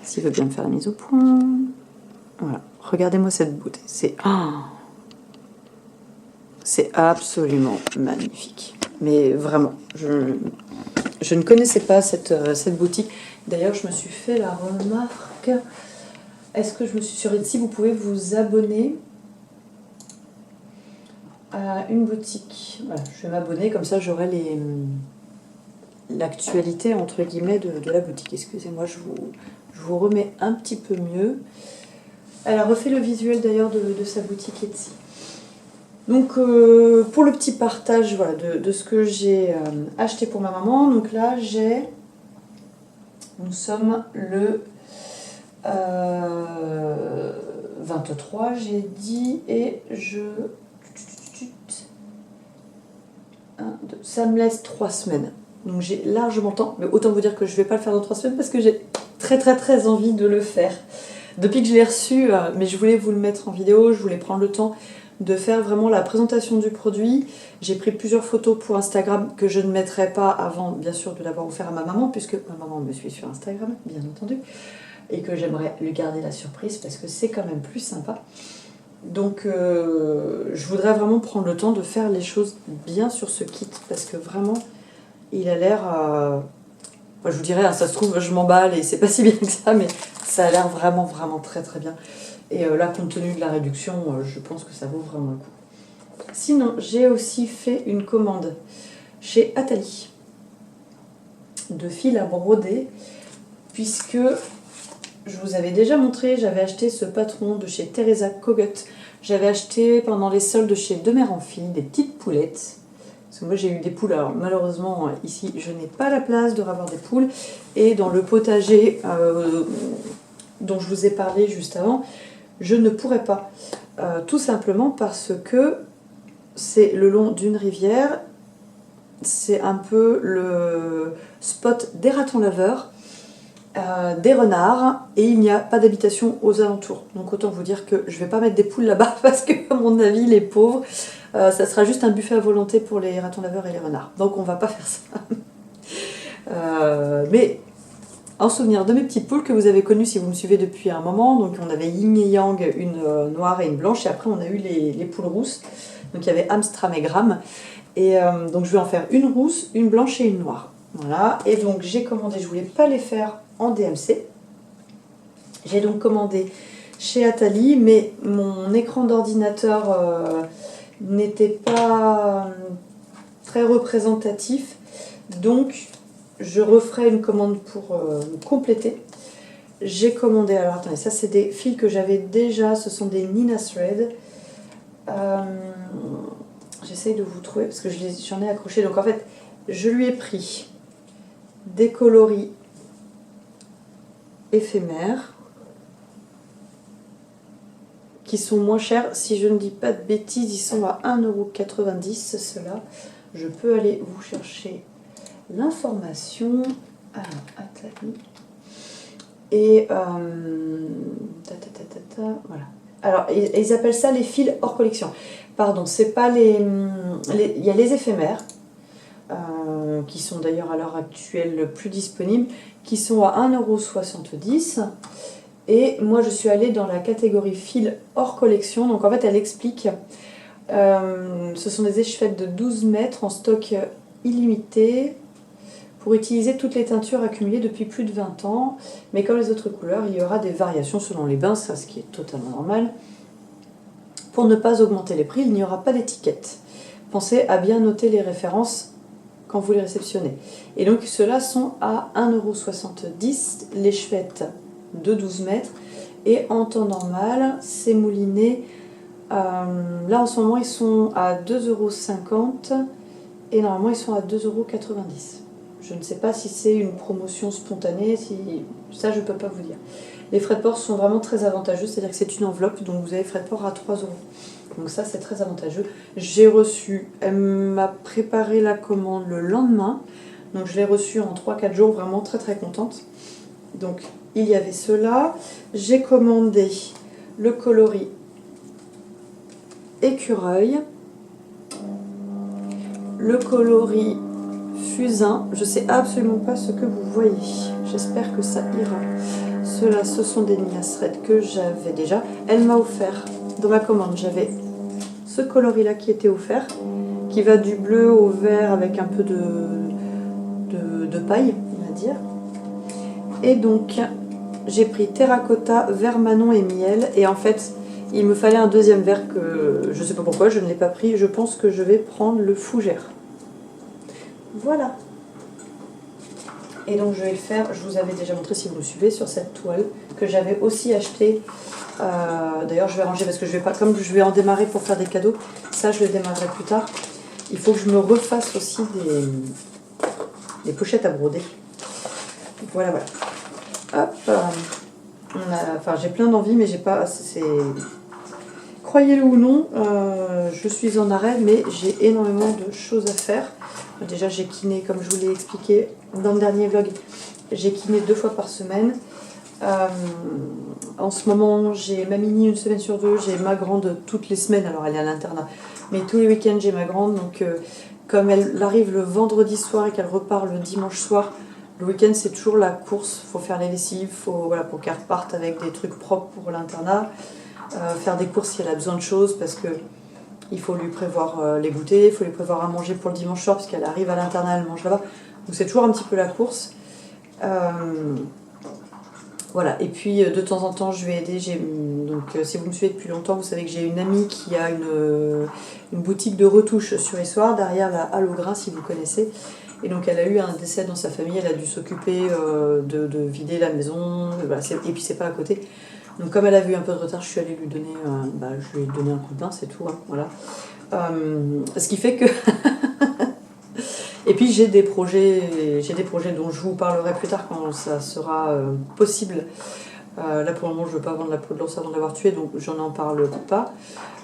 S2: S'il veut bien me faire la mise au point. Voilà, regardez-moi cette beauté. C'est absolument magnifique. Mais vraiment, je ne connaissais pas cette boutique. D'ailleurs, je me suis fait la remarque. Est-ce que je me suis sur Etsy, vous pouvez vous abonner à une boutique. Voilà, je vais m'abonner, comme ça j'aurai l'actualité entre guillemets de la boutique. Excusez-moi, je vous remets un petit peu mieux. Elle a refait le visuel d'ailleurs de sa boutique Etsy. Donc pour le petit partage, voilà, de ce que j'ai acheté pour ma maman. Donc là nous sommes le 23, j'ai dit, et ça me laisse 3 semaines. Donc j'ai largement le temps, mais autant vous dire que je ne vais pas le faire dans 3 semaines parce que j'ai très très très envie de le faire. Depuis que je l'ai reçu, mais je voulais vous le mettre en vidéo, je voulais prendre le temps de faire vraiment la présentation du produit. J'ai pris plusieurs photos pour Instagram que je ne mettrai pas avant, bien sûr, de l'avoir offert à ma maman, puisque ma maman me suit sur Instagram, bien entendu, et que j'aimerais lui garder la surprise parce que c'est quand même plus sympa. Donc je voudrais vraiment prendre le temps de faire les choses bien sur ce kit parce que vraiment il a l'air je vous dirais, ça se trouve je m'emballe et c'est pas si bien que ça, mais ça a l'air vraiment vraiment très très bien. Et là, compte tenu de la réduction, je pense que ça vaut vraiment le coup. Sinon, j'ai aussi fait une commande chez Atali de fil à broder, puisque je vous avais déjà montré, j'avais acheté ce patron de chez Teresa Kogut. J'avais acheté pendant les soldes chez De Mère en Fille des petites poulettes. Parce que moi j'ai eu des poules, alors malheureusement ici je n'ai pas la place de ravoir des poules. Et dans le potager dont je vous ai parlé juste avant, je ne pourrais pas. Tout simplement parce que c'est le long d'une rivière, c'est un peu le spot des ratons laveurs. des renards et il n'y a pas d'habitation aux alentours. Donc autant vous dire que je vais pas mettre des poules là-bas parce que à mon avis les pauvres, ça sera juste un buffet à volonté pour les ratons laveurs et les renards. Donc on va pas faire ça. Mais en souvenir de mes petites poules que vous avez connues si vous me suivez depuis un moment, donc on avait Yin et Yang, une noire et une blanche, et après on a eu les poules rousses. Donc il y avait Amstram et Gram. Et donc je vais en faire une rousse, une blanche et une noire. Voilà, et donc j'ai commandé, je voulais pas les faire en DMC. J'ai donc commandé chez Atali, mais mon écran d'ordinateur n'était pas très représentatif. Donc je referai une commande pour compléter. J'ai commandé, alors attendez, ça c'est des fils que j'avais déjà, ce sont des Nina Thread. J'essaye de vous trouver parce que j'en ai accroché. Donc en fait, je lui ai pris des coloris éphémères qui sont moins chers. Si je ne dis pas de bêtises, ils sont à 1,90 € ceux-là. Je peux aller vous chercher l'information. Alors, Atali. Et voilà. Alors, ils appellent ça les fils hors collection. Pardon, c'est pas il y a les éphémères, qui sont d'ailleurs à l'heure actuelle plus disponibles, qui sont à 1,70 €. Et moi, je suis allée dans la catégorie fils hors collection. Donc, en fait, elle explique, ce sont des échevêtres de 12 mètres en stock illimité pour utiliser toutes les teintures accumulées depuis plus de 20 ans. Mais comme les autres couleurs, il y aura des variations selon les bains, ça, ce qui est totalement normal. Pour ne pas augmenter les prix, il n'y aura pas d'étiquette. Pensez à bien noter les références quand vous les réceptionnez. Et donc ceux-là sont à 1,70 €, l'échevette de 12 mètres. Et en temps normal, c'est mouliné. Là en ce moment, ils sont à 2,50 € et normalement ils sont à 2,90 €. Je ne sais pas si c'est une promotion spontanée, ça je ne peux pas vous dire. Les frais de port sont vraiment très avantageux, c'est-à-dire que c'est une enveloppe, donc vous avez frais de port à 3 €. Donc ça c'est très avantageux. J'ai reçu, elle m'a préparé la commande le lendemain, donc je l'ai reçue en 3-4 jours, vraiment très très contente. Donc il y avait cela. J'ai commandé le coloris écureuil, le coloris fusain. Je sais absolument pas ce que vous voyez, j'espère que ça ira. Ceux-là, ce sont des Nina Thread que j'avais déjà. Elle m'a offert, dans ma commande, j'avais ce coloris-là qui était offert, qui va du bleu au vert avec un peu de paille, on va dire. Et donc, j'ai pris terracotta, vert Manon et miel. Et en fait, il me fallait un deuxième vert que je ne sais pas pourquoi, je ne l'ai pas pris. Je pense que je vais prendre le fougère. Voilà. Et donc je vais le faire, je vous avais déjà montré si vous me suivez, sur cette toile que j'avais aussi achetée. D'ailleurs je vais ranger parce que je vais pas, comme je vais en démarrer pour faire des cadeaux, ça je le démarrerai plus tard. Il faut que je me refasse aussi des pochettes à broder. Voilà, voilà. Hop, enfin j'ai plein d'envie mais j'ai pas, croyez-le ou non, je suis en arrêt mais j'ai énormément de choses à faire. Déjà j'ai kiné, comme je vous l'ai expliqué dans le dernier vlog, j'ai kiné 2 fois par semaine. En ce moment j'ai ma mini 1 semaine sur 2, j'ai ma grande toutes les semaines, alors elle est à l'internat, mais tous les week-ends j'ai ma grande, donc comme elle arrive le vendredi soir et qu'elle repart le dimanche soir, le week-end c'est toujours la course, il faut faire les lessives, voilà, pour qu'elle reparte avec des trucs propres pour l'internat, faire des courses si elle a besoin de choses parce que il faut lui prévoir les goûters, il faut lui prévoir à manger pour le dimanche soir parce qu'elle arrive à l'internat, elle mange là-bas. Donc c'est toujours un petit peu la course. Voilà, et puis de temps en temps je vais aider. Donc si vous me suivez depuis longtemps, vous savez que j'ai une amie qui a une boutique de retouches sur Issoire, derrière la Halle au Grain si vous connaissez. Et donc elle a eu un décès dans sa famille, elle a dû s'occuper de vider la maison, voilà, et puis c'est pas à côté. Donc comme elle avait eu un peu de retard, je suis allée lui donner, je lui ai donné un coup de main, c'est tout, hein, voilà. Ce qui fait que... Et puis j'ai des projets dont je vous parlerai plus tard quand ça sera possible. Là pour le moment je ne veux pas vendre la peau de l'ours avant de l'avoir tué, donc j'en en parle pas.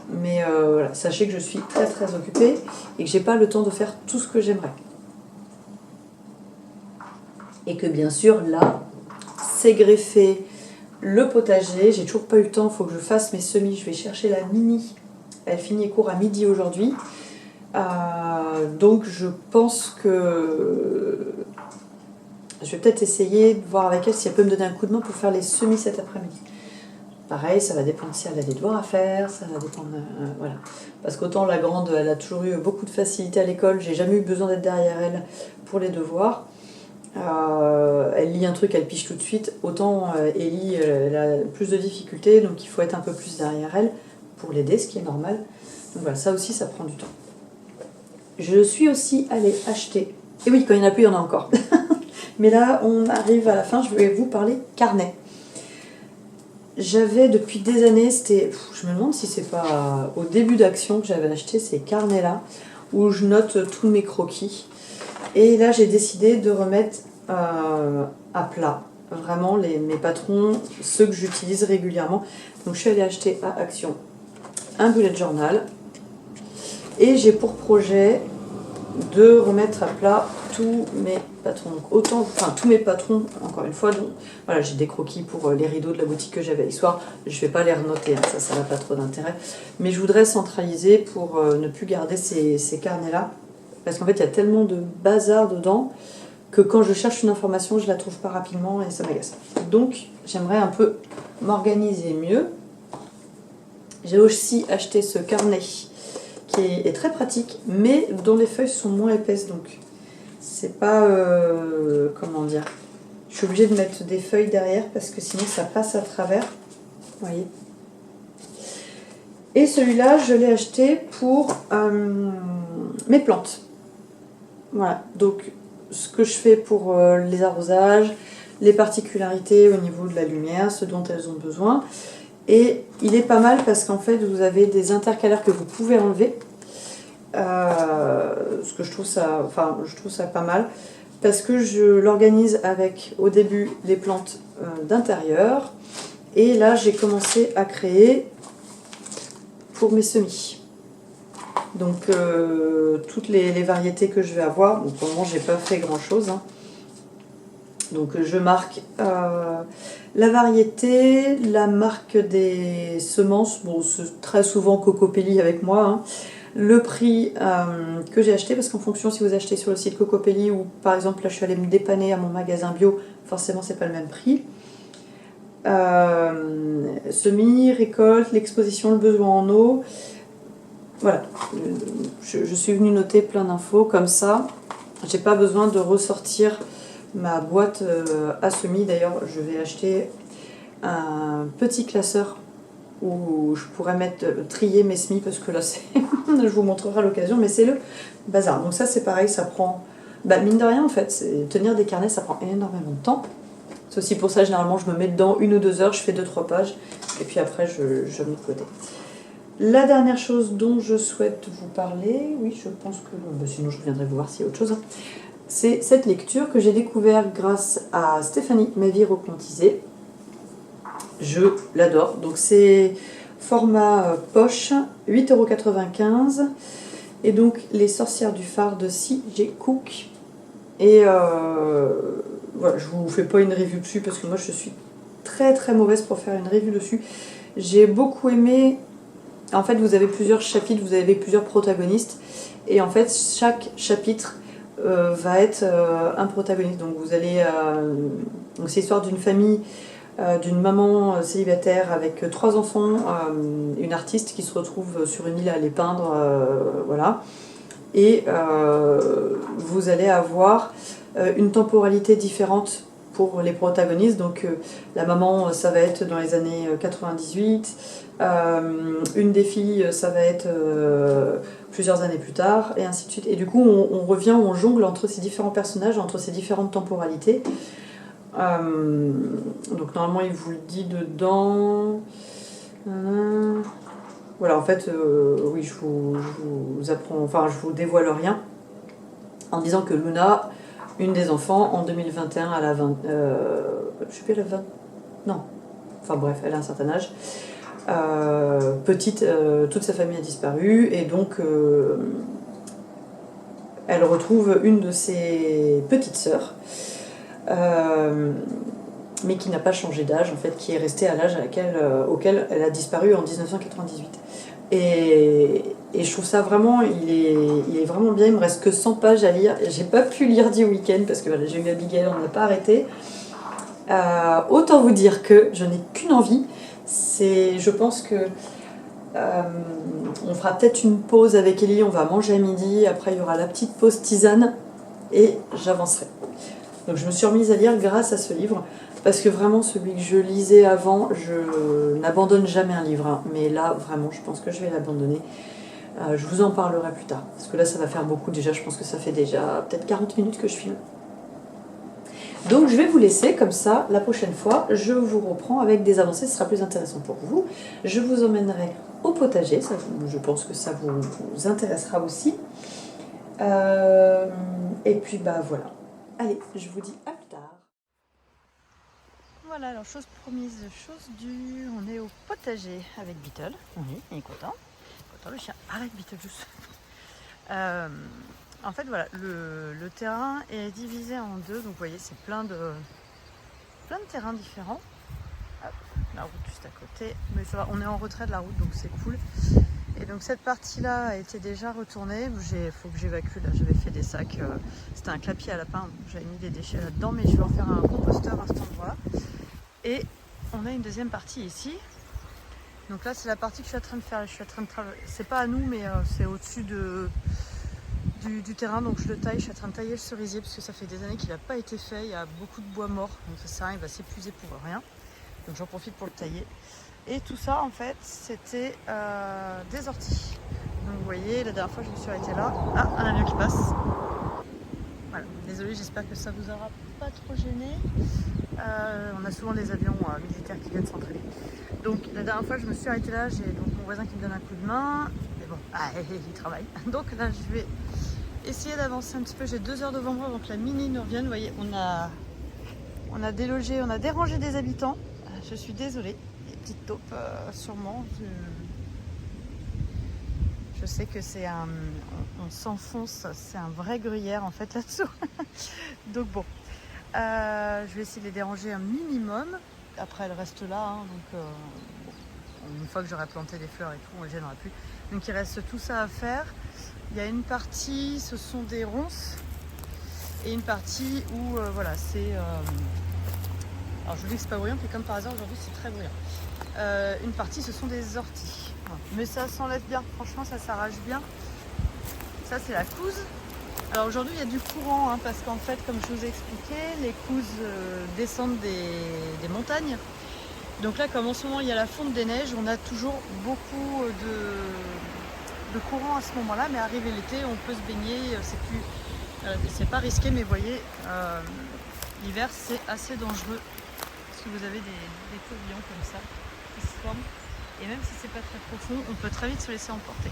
S2: Mais voilà, sachez que je suis très très occupée et que j'ai pas le temps de faire tout ce que j'aimerais. Et que bien sûr là, s'est greffé le potager. J'ai toujours pas eu le temps, il faut que je fasse mes semis. Je vais chercher la Mini. Elle finit les cours à midi aujourd'hui. Donc je pense que je vais peut-être essayer de voir avec elle si elle peut me donner un coup de main pour faire les semis cet après-midi. Pareil, ça va dépendre si elle a des devoirs à faire, ça va dépendre. Voilà. Parce qu'autant la grande, elle a toujours eu beaucoup de facilité à l'école, j'ai jamais eu besoin d'être derrière elle pour les devoirs. Elle lit un truc, elle piche tout de suite. Autant Ellie, elle a plus de difficultés, donc il faut être un peu plus derrière elle pour l'aider, ce qui est normal. Donc voilà, ça aussi, ça prend du temps. Je suis aussi allée acheter. Et oui, quand il n'y en a plus, il y en a encore. Mais là, on arrive à la fin, je vais vous parler carnet. J'avais depuis des années, je me demande si c'est pas au début d'Action que j'avais acheté ces carnets-là, où je note tous mes croquis. Et là, j'ai décidé de remettre à plat, vraiment mes patrons, ceux que j'utilise régulièrement. Donc je suis allée acheter à Action un bullet journal, et j'ai pour projet de remettre à plat tous mes patrons. Tous mes patrons, encore une fois. Donc, voilà, j'ai des croquis pour les rideaux de la boutique que j'avais l'histoire. Je ne vais pas les renoter, hein, ça n'a pas trop d'intérêt. Mais je voudrais centraliser pour ne plus garder ces carnets-là. Parce qu'en fait, il y a tellement de bazar dedans que quand je cherche une information, je ne la trouve pas rapidement et ça m'agace. Donc, j'aimerais un peu m'organiser mieux. J'ai aussi acheté ce carnet qui est très pratique, mais dont les feuilles sont moins épaisses, donc c'est pas... comment dire, je suis obligée de mettre des feuilles derrière parce que sinon ça passe à travers, vous voyez. Et celui-là, je l'ai acheté pour mes plantes. Voilà, donc ce que je fais pour les arrosages, les particularités au niveau de la lumière, ce dont elles ont besoin. Et il est pas mal parce qu'en fait vous avez des intercalaires que vous pouvez enlever. Ce que je trouve ça pas mal parce que je l'organise avec au début les plantes d'intérieur, et là j'ai commencé à créer pour mes semis. Donc toutes les variétés que je vais avoir. Donc pour le moment j'ai pas fait grand chose, hein. Donc je marque la variété, la marque des semences, bon c'est très souvent Cocopelli avec moi, hein. Le prix que j'ai acheté, parce qu'en fonction si vous achetez sur le site Cocopelli ou par exemple là je suis allée me dépanner à mon magasin bio, forcément c'est pas le même prix. Semis, récolte, l'exposition, le besoin en eau. Voilà, je suis venue noter plein d'infos comme ça. J'ai pas besoin de ressortir ma boîte à semis. D'ailleurs, je vais acheter un petit classeur où je pourrais trier mes semis parce que là, je vous montrerai à l'occasion, mais c'est le bazar. Donc ça, c'est pareil, ça prend... mine de rien, en fait, tenir des carnets, ça prend énormément de temps. C'est aussi pour ça, généralement, je me mets dedans 1 ou 2 heures, je fais 2-3 pages, et puis après, je mets de côté. La dernière chose dont je souhaite vous parler, oui, je pense que... sinon, je reviendrai vous voir s'il y a autre chose, hein. C'est cette lecture que j'ai découverte grâce à Stéphanie, Ma vie romantisée. Je l'adore. Donc c'est format poche, 8,95 €. Et donc Les sorcières du phare de C.J. Cook. Et voilà, je vous fais pas une review dessus parce que moi je suis très très mauvaise pour faire une review dessus. J'ai beaucoup aimé. En fait, vous avez plusieurs chapitres, vous avez plusieurs protagonistes. Et en fait, chaque chapitre va être un protagoniste. Donc vous allez... donc c'est l'histoire d'une famille, d'une maman célibataire avec 3 enfants, une artiste qui se retrouve sur une île à les peindre, voilà. Et vous allez avoir une temporalité différente pour les protagonistes. Donc la maman, ça va être dans les années 98, une des filles, ça va être plusieurs années plus tard, et ainsi de suite. Et du coup, on revient, on jongle entre ces différents personnages, entre ces différentes temporalités. Donc normalement, il vous le dit dedans. Voilà, en fait, oui, je vous apprends, enfin, je vous dévoile rien en disant que Luna, une des enfants, en 2021, elle a 20... je sais plus, elle a 20... Non. Enfin bref, elle a un certain âge. Petite, toute sa famille a disparu, et donc elle retrouve une de ses petites sœurs. mais qui n'a pas changé d'âge, en fait, qui est restée à l'âge auquel elle a disparu en 1998. Et je trouve ça vraiment, il est vraiment bien. Il me reste que 100 pages à lire. J'ai pas pu lire du week-end parce que voilà, j'ai eu Abigail, on n'a pas arrêté. Autant vous dire que je n'ai qu'une envie. Je pense que on fera peut-être une pause avec Ellie. On va manger à midi. Après, il y aura la petite pause tisane et j'avancerai. Donc, je me suis remise à lire grâce à ce livre. Parce que vraiment, celui que je lisais avant, je n'abandonne jamais un livre. Hein. Mais là, vraiment, je pense que je vais l'abandonner. Je vous en parlerai plus tard. Parce que là, ça va faire beaucoup déjà. Je pense que ça fait déjà peut-être 40 minutes que je filme. Donc, je vais vous laisser comme ça. La prochaine fois, je vous reprends avec des avancées. Ce sera plus intéressant pour vous. Je vous emmènerai au potager. Ça, je pense que ça vous intéressera aussi. Et puis, bah voilà. Allez, je vous dis à plus tard. Voilà, alors chose promise, chose due, on est au potager avec Beetle. Oui, il est content. Content le chien. Arrête Beetle, juste. En fait, voilà, le terrain est divisé en deux. Donc, vous voyez, c'est plein de terrains différents. Hop, la route juste à côté. Mais ça va, on est en retrait de la route, donc c'est cool. Et donc, cette partie-là a été déjà retournée. Il faut que j'évacue. Là, j'avais fait des sacs. C'était un clapier à lapin. J'avais mis des déchets là-dedans, mais je vais en faire un composteur à cet endroit. Et on a une deuxième partie ici. Donc là, c'est la partie que je suis en train de faire. Je suis en train de travailler. C'est pas à nous, mais c'est au-dessus du terrain. Donc je le taille. Je suis en train de tailler le cerisier parce que ça fait des années qu'il n'a pas été fait. Il y a beaucoup de bois mort. Donc ça sert à rien, il va s'épuiser pour rien. Donc j'en profite pour le tailler. Et tout ça, en fait, c'était des orties. Donc vous voyez, la dernière fois, je me suis arrêtée là. Ah, un avion qui passe. Voilà. Désolée, j'espère que ça vous aura pas trop gêné. On a souvent des avions militaires qui viennent s'entraîner. Donc la dernière fois je me suis arrêtée là, j'ai donc mon voisin qui me donne un coup de main. Mais bon, il travaille. Donc là je vais essayer d'avancer un petit peu. J'ai 2 heures devant moi avant que la mini nous revienne. Vous voyez, on a délogé, on a dérangé des habitants. Je suis désolée. Des petites taupes sûrement. Je sais que c'est on s'enfonce, c'est un vrai gruyère en fait là-dessous. Donc bon. Je vais essayer de les déranger un minimum. Après, elle reste là. Hein, donc, une fois que j'aurai planté des fleurs et tout, on ne les gênera plus. Donc, il reste tout ça à faire. Il y a une partie, ce sont des ronces. Et une partie où, voilà, c'est... alors, je vous dis que c'est pas bruyant, puis comme par hasard, aujourd'hui, c'est très bruyant. Une partie, ce sont des orties. Voilà. Mais ça s'enlève bien. Franchement, ça s'arrache bien. Ça, c'est la couze. Alors aujourd'hui il y a du courant hein, parce qu'en fait comme je vous ai expliqué, les couzes descendent des montagnes. Donc là comme en ce moment il y a la fonte des neiges, on a toujours beaucoup de courant à ce moment-là, mais arrivé l'été on peut se baigner, c'est pas risqué, mais vous voyez l'hiver c'est assez dangereux parce que vous avez des tourbillons comme ça qui se forment et même si c'est pas très profond, on peut très vite se laisser emporter.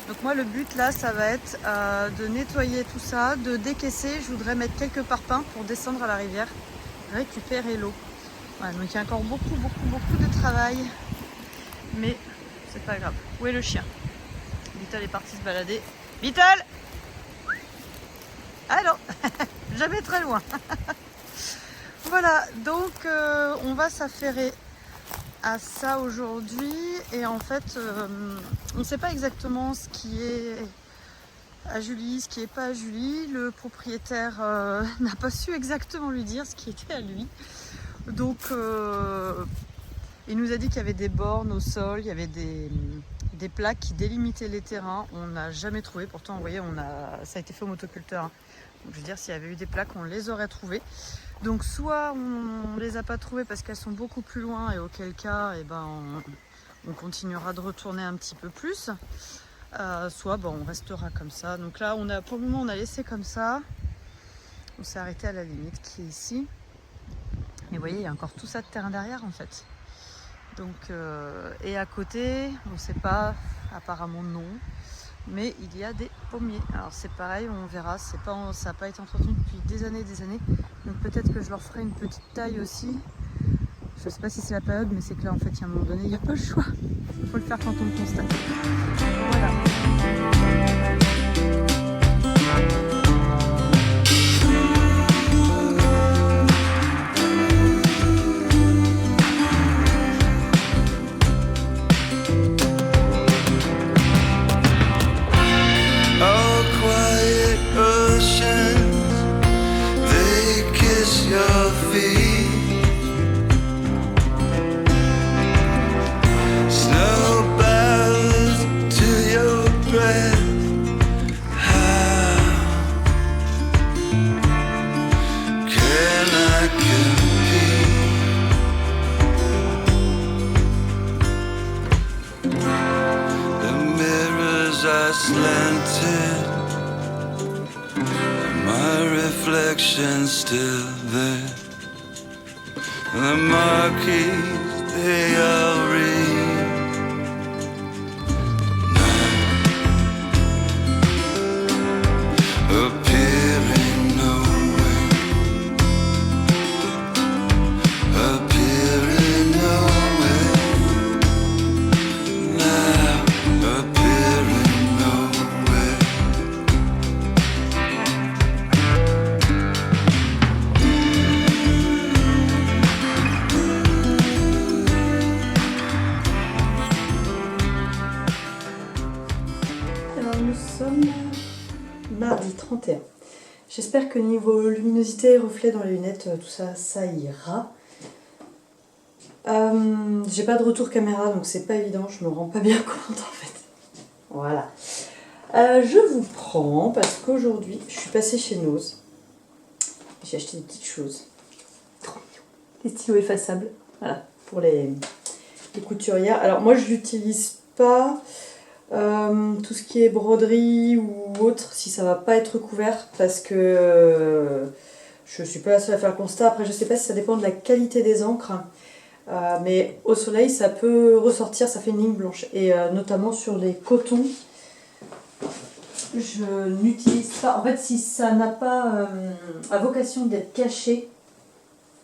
S2: Donc moi le but là ça va être de nettoyer tout ça, de décaisser. Je voudrais mettre quelques parpaings pour descendre à la rivière, récupérer l'eau. Voilà, donc il y a encore beaucoup de travail, mais c'est pas grave. Où est le chien? Beetle est parti se balader. Beetle! Ah non, jamais très loin. Voilà, donc on va s'affairer à ça aujourd'hui et en fait on ne sait pas exactement ce qui est à Julie, ce qui n'est pas à Julie. Le propriétaire n'a pas su exactement lui dire ce qui était à lui, donc il nous a dit qu'il y avait des bornes au sol, il y avait des plaques qui délimitaient les terrains. On n'a jamais trouvé, pourtant vous voyez ça a été fait au motoculteur hein. Donc, je veux dire, s'il y avait eu des plaques on les aurait trouvées. Donc soit on ne les a pas trouvées parce qu'elles sont beaucoup plus loin et auquel cas eh ben, on continuera de retourner un petit peu plus, soit ben, on restera comme ça. Donc là pour le moment on a laissé comme ça, on s'est arrêté à la limite qui est ici. Mais vous voyez il y a encore tout ça de terrain derrière en fait. Donc, et à côté on ne sait pas, apparemment non. Mais il y a des pommiers. Alors c'est pareil, on verra. Ça n'a pas été entretenu depuis des années. Donc peut-être que je leur ferai une petite taille aussi. Je ne sais pas si c'est la période, mais c'est que là en fait, il y a un moment donné, il n'y a pas le choix. Il faut le faire quand on le constate. Voilà.
S1: slanted. My reflection's still there. The marquees, they all read. Appearing nowhere. Appearing nowhere. Now appearing nowhere.
S2: Alors nous sommes mardi 31. J'espère que niveau luminosité, reflet dans les lunettes, tout ça, ça ira. J'ai pas de retour caméra donc c'est pas évident, je me rends pas bien compte en fait. Voilà. Je vous prends parce qu'aujourd'hui je suis passée chez Nose. J'ai acheté des petites choses. Trop mignon. Des stylos effaçables. Voilà, pour les couturières. Alors moi je l'utilise pas. Tout ce qui est broderie ou autre, si ça va pas être couvert, parce que je suis pas la seule à faire le constat. Après, je sais pas si ça dépend de la qualité des encres, mais au soleil, ça peut ressortir, ça fait une ligne blanche. Et notamment sur les cotons, je n'utilise pas. En fait, si ça n'a pas à vocation d'être caché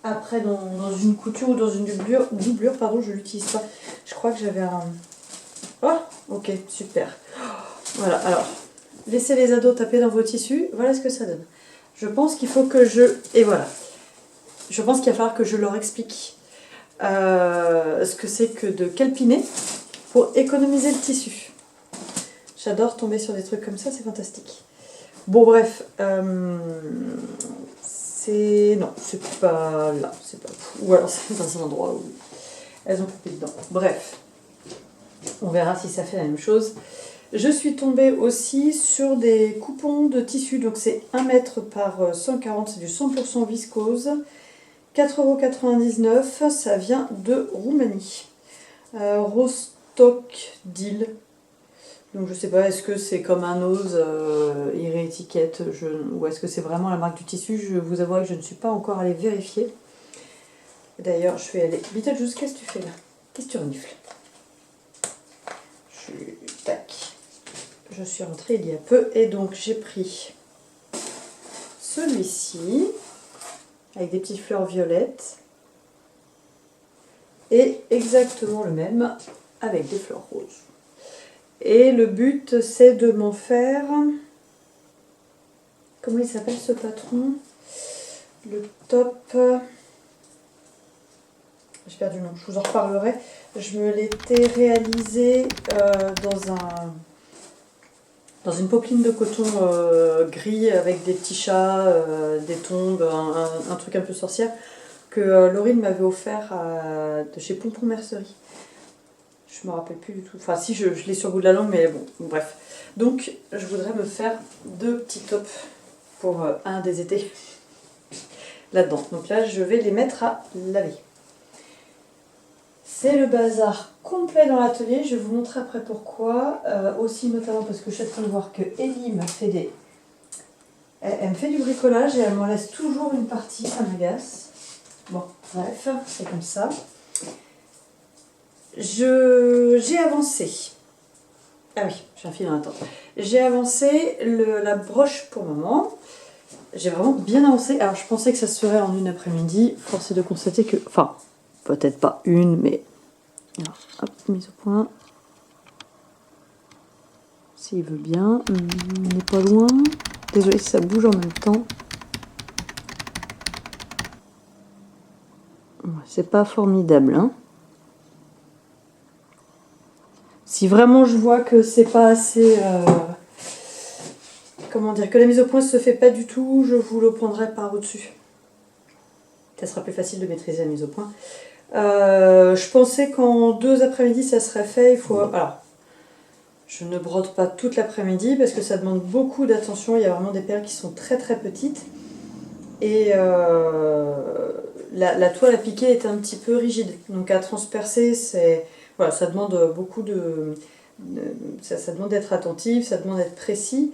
S2: après dans une couture ou dans une doublure, pardon, je l'utilise pas. Je crois que j'avais un... Oh, ok, super. Voilà, alors, laissez les ados taper dans vos tissus, voilà ce que ça donne. Je pense qu'il faut que et voilà. Je pense qu'il va falloir que je leur explique ce que c'est que de calpiner pour économiser le tissu. J'adore tomber sur des trucs comme ça, c'est fantastique. Bon, bref, non, c'est pas là, c'est pas... Ou alors c'est dans un endroit où elles ont coupé dedans. Bref. On verra si ça fait la même chose. Je suis tombée aussi sur des coupons de tissu. Donc c'est 1 mètre par 140. C'est du 100% viscose. 4,99 €. Ça vient de Roumanie. Rostock Deal. Donc je sais pas, est-ce que c'est comme un Nose, il réétiquette, ou est-ce que c'est vraiment la marque du tissu? Je vous avoue que je ne suis pas encore allée vérifier. D'ailleurs, je vais aller... Beetlejuice, qu'est-ce que tu fais là? Qu'est-ce que tu renifles? Tac. Je suis rentrée il y a peu et donc j'ai pris celui-ci avec des petites fleurs violettes et exactement le même avec des fleurs roses. Et le but c'est de m'en faire... Comment il s'appelle ce patron? Le top... J'ai perdu le nom, je vous en reparlerai. Je me l'étais réalisé dans une popeline de coton gris avec des petits chats, des tombes, un truc un peu sorcière que Laurine m'avait offert de chez Pompon Mercerie. Je me rappelle plus du tout. Enfin si, je l'ai sur le bout de la langue, mais bon, bref. Donc je voudrais me faire 2 petits tops pour un des étés là-dedans. Donc là, je vais les mettre à laver. C'est le bazar complet dans l'atelier, je vais vous montrer après pourquoi. Aussi notamment parce que je suis en train de voir que Ellie m'a fait elle me fait du bricolage et elle m'en laisse toujours une partie, ça m'agace. Bon, bref, c'est comme ça. J'ai avancé. Ah oui, j'ai un fil dans la tente. J'ai avancé la broche pour maman. J'ai vraiment bien avancé. Alors je pensais que ça se ferait en une après-midi. Force est de constater que... Enfin, peut-être pas une, mais... Alors, hop, mise au point. S'il veut bien. On n'est pas loin. Désolée si ça bouge en même temps. C'est pas formidable, hein. Si vraiment je vois que c'est pas assez... comment dire, que la mise au point se fait pas du tout, je vous le prendrai par au-dessus. Ça sera plus facile de maîtriser la mise au point. Je pensais qu'en 2 après-midi ça serait fait. Il faut... Alors, je ne brode pas toute l'après-midi parce que ça demande beaucoup d'attention. Il y a vraiment des perles qui sont très très petites. Et la toile à piquer est un petit peu rigide. Donc à transpercer, voilà, ça demande beaucoup Ça demande d'être attentif, ça demande d'être précis.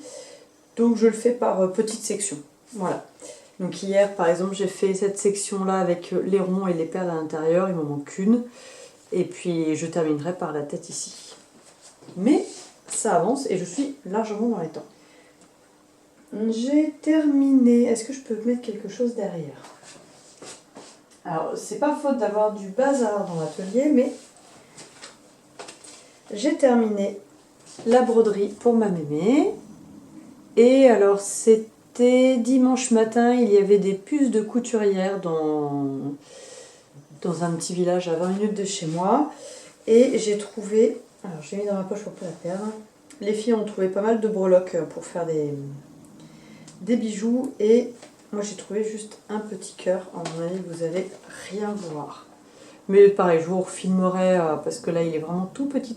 S2: Donc je le fais par petites sections. Voilà. Donc hier par exemple j'ai fait cette section là avec les ronds et les perles à l'intérieur, il m'en manque une. Et puis je terminerai par la tête ici. Mais ça avance et je suis largement dans les temps. J'ai terminé. Est-ce que je peux mettre quelque chose derrière? Alors c'est pas faute d'avoir du bazar dans l'atelier, mais j'ai terminé la broderie pour ma mémé. Et alors c'était dimanche matin, il y avait des puces de couturière dans un petit village à 20 minutes de chez moi. Et j'ai trouvé, alors j'ai mis dans ma poche pour pas la perdre, les filles ont trouvé pas mal de breloques pour faire des bijoux. Et moi j'ai trouvé juste un petit cœur, à mon avis vous allez rien voir. Mais pareil, je vous refilmerai parce que là il est vraiment tout petit.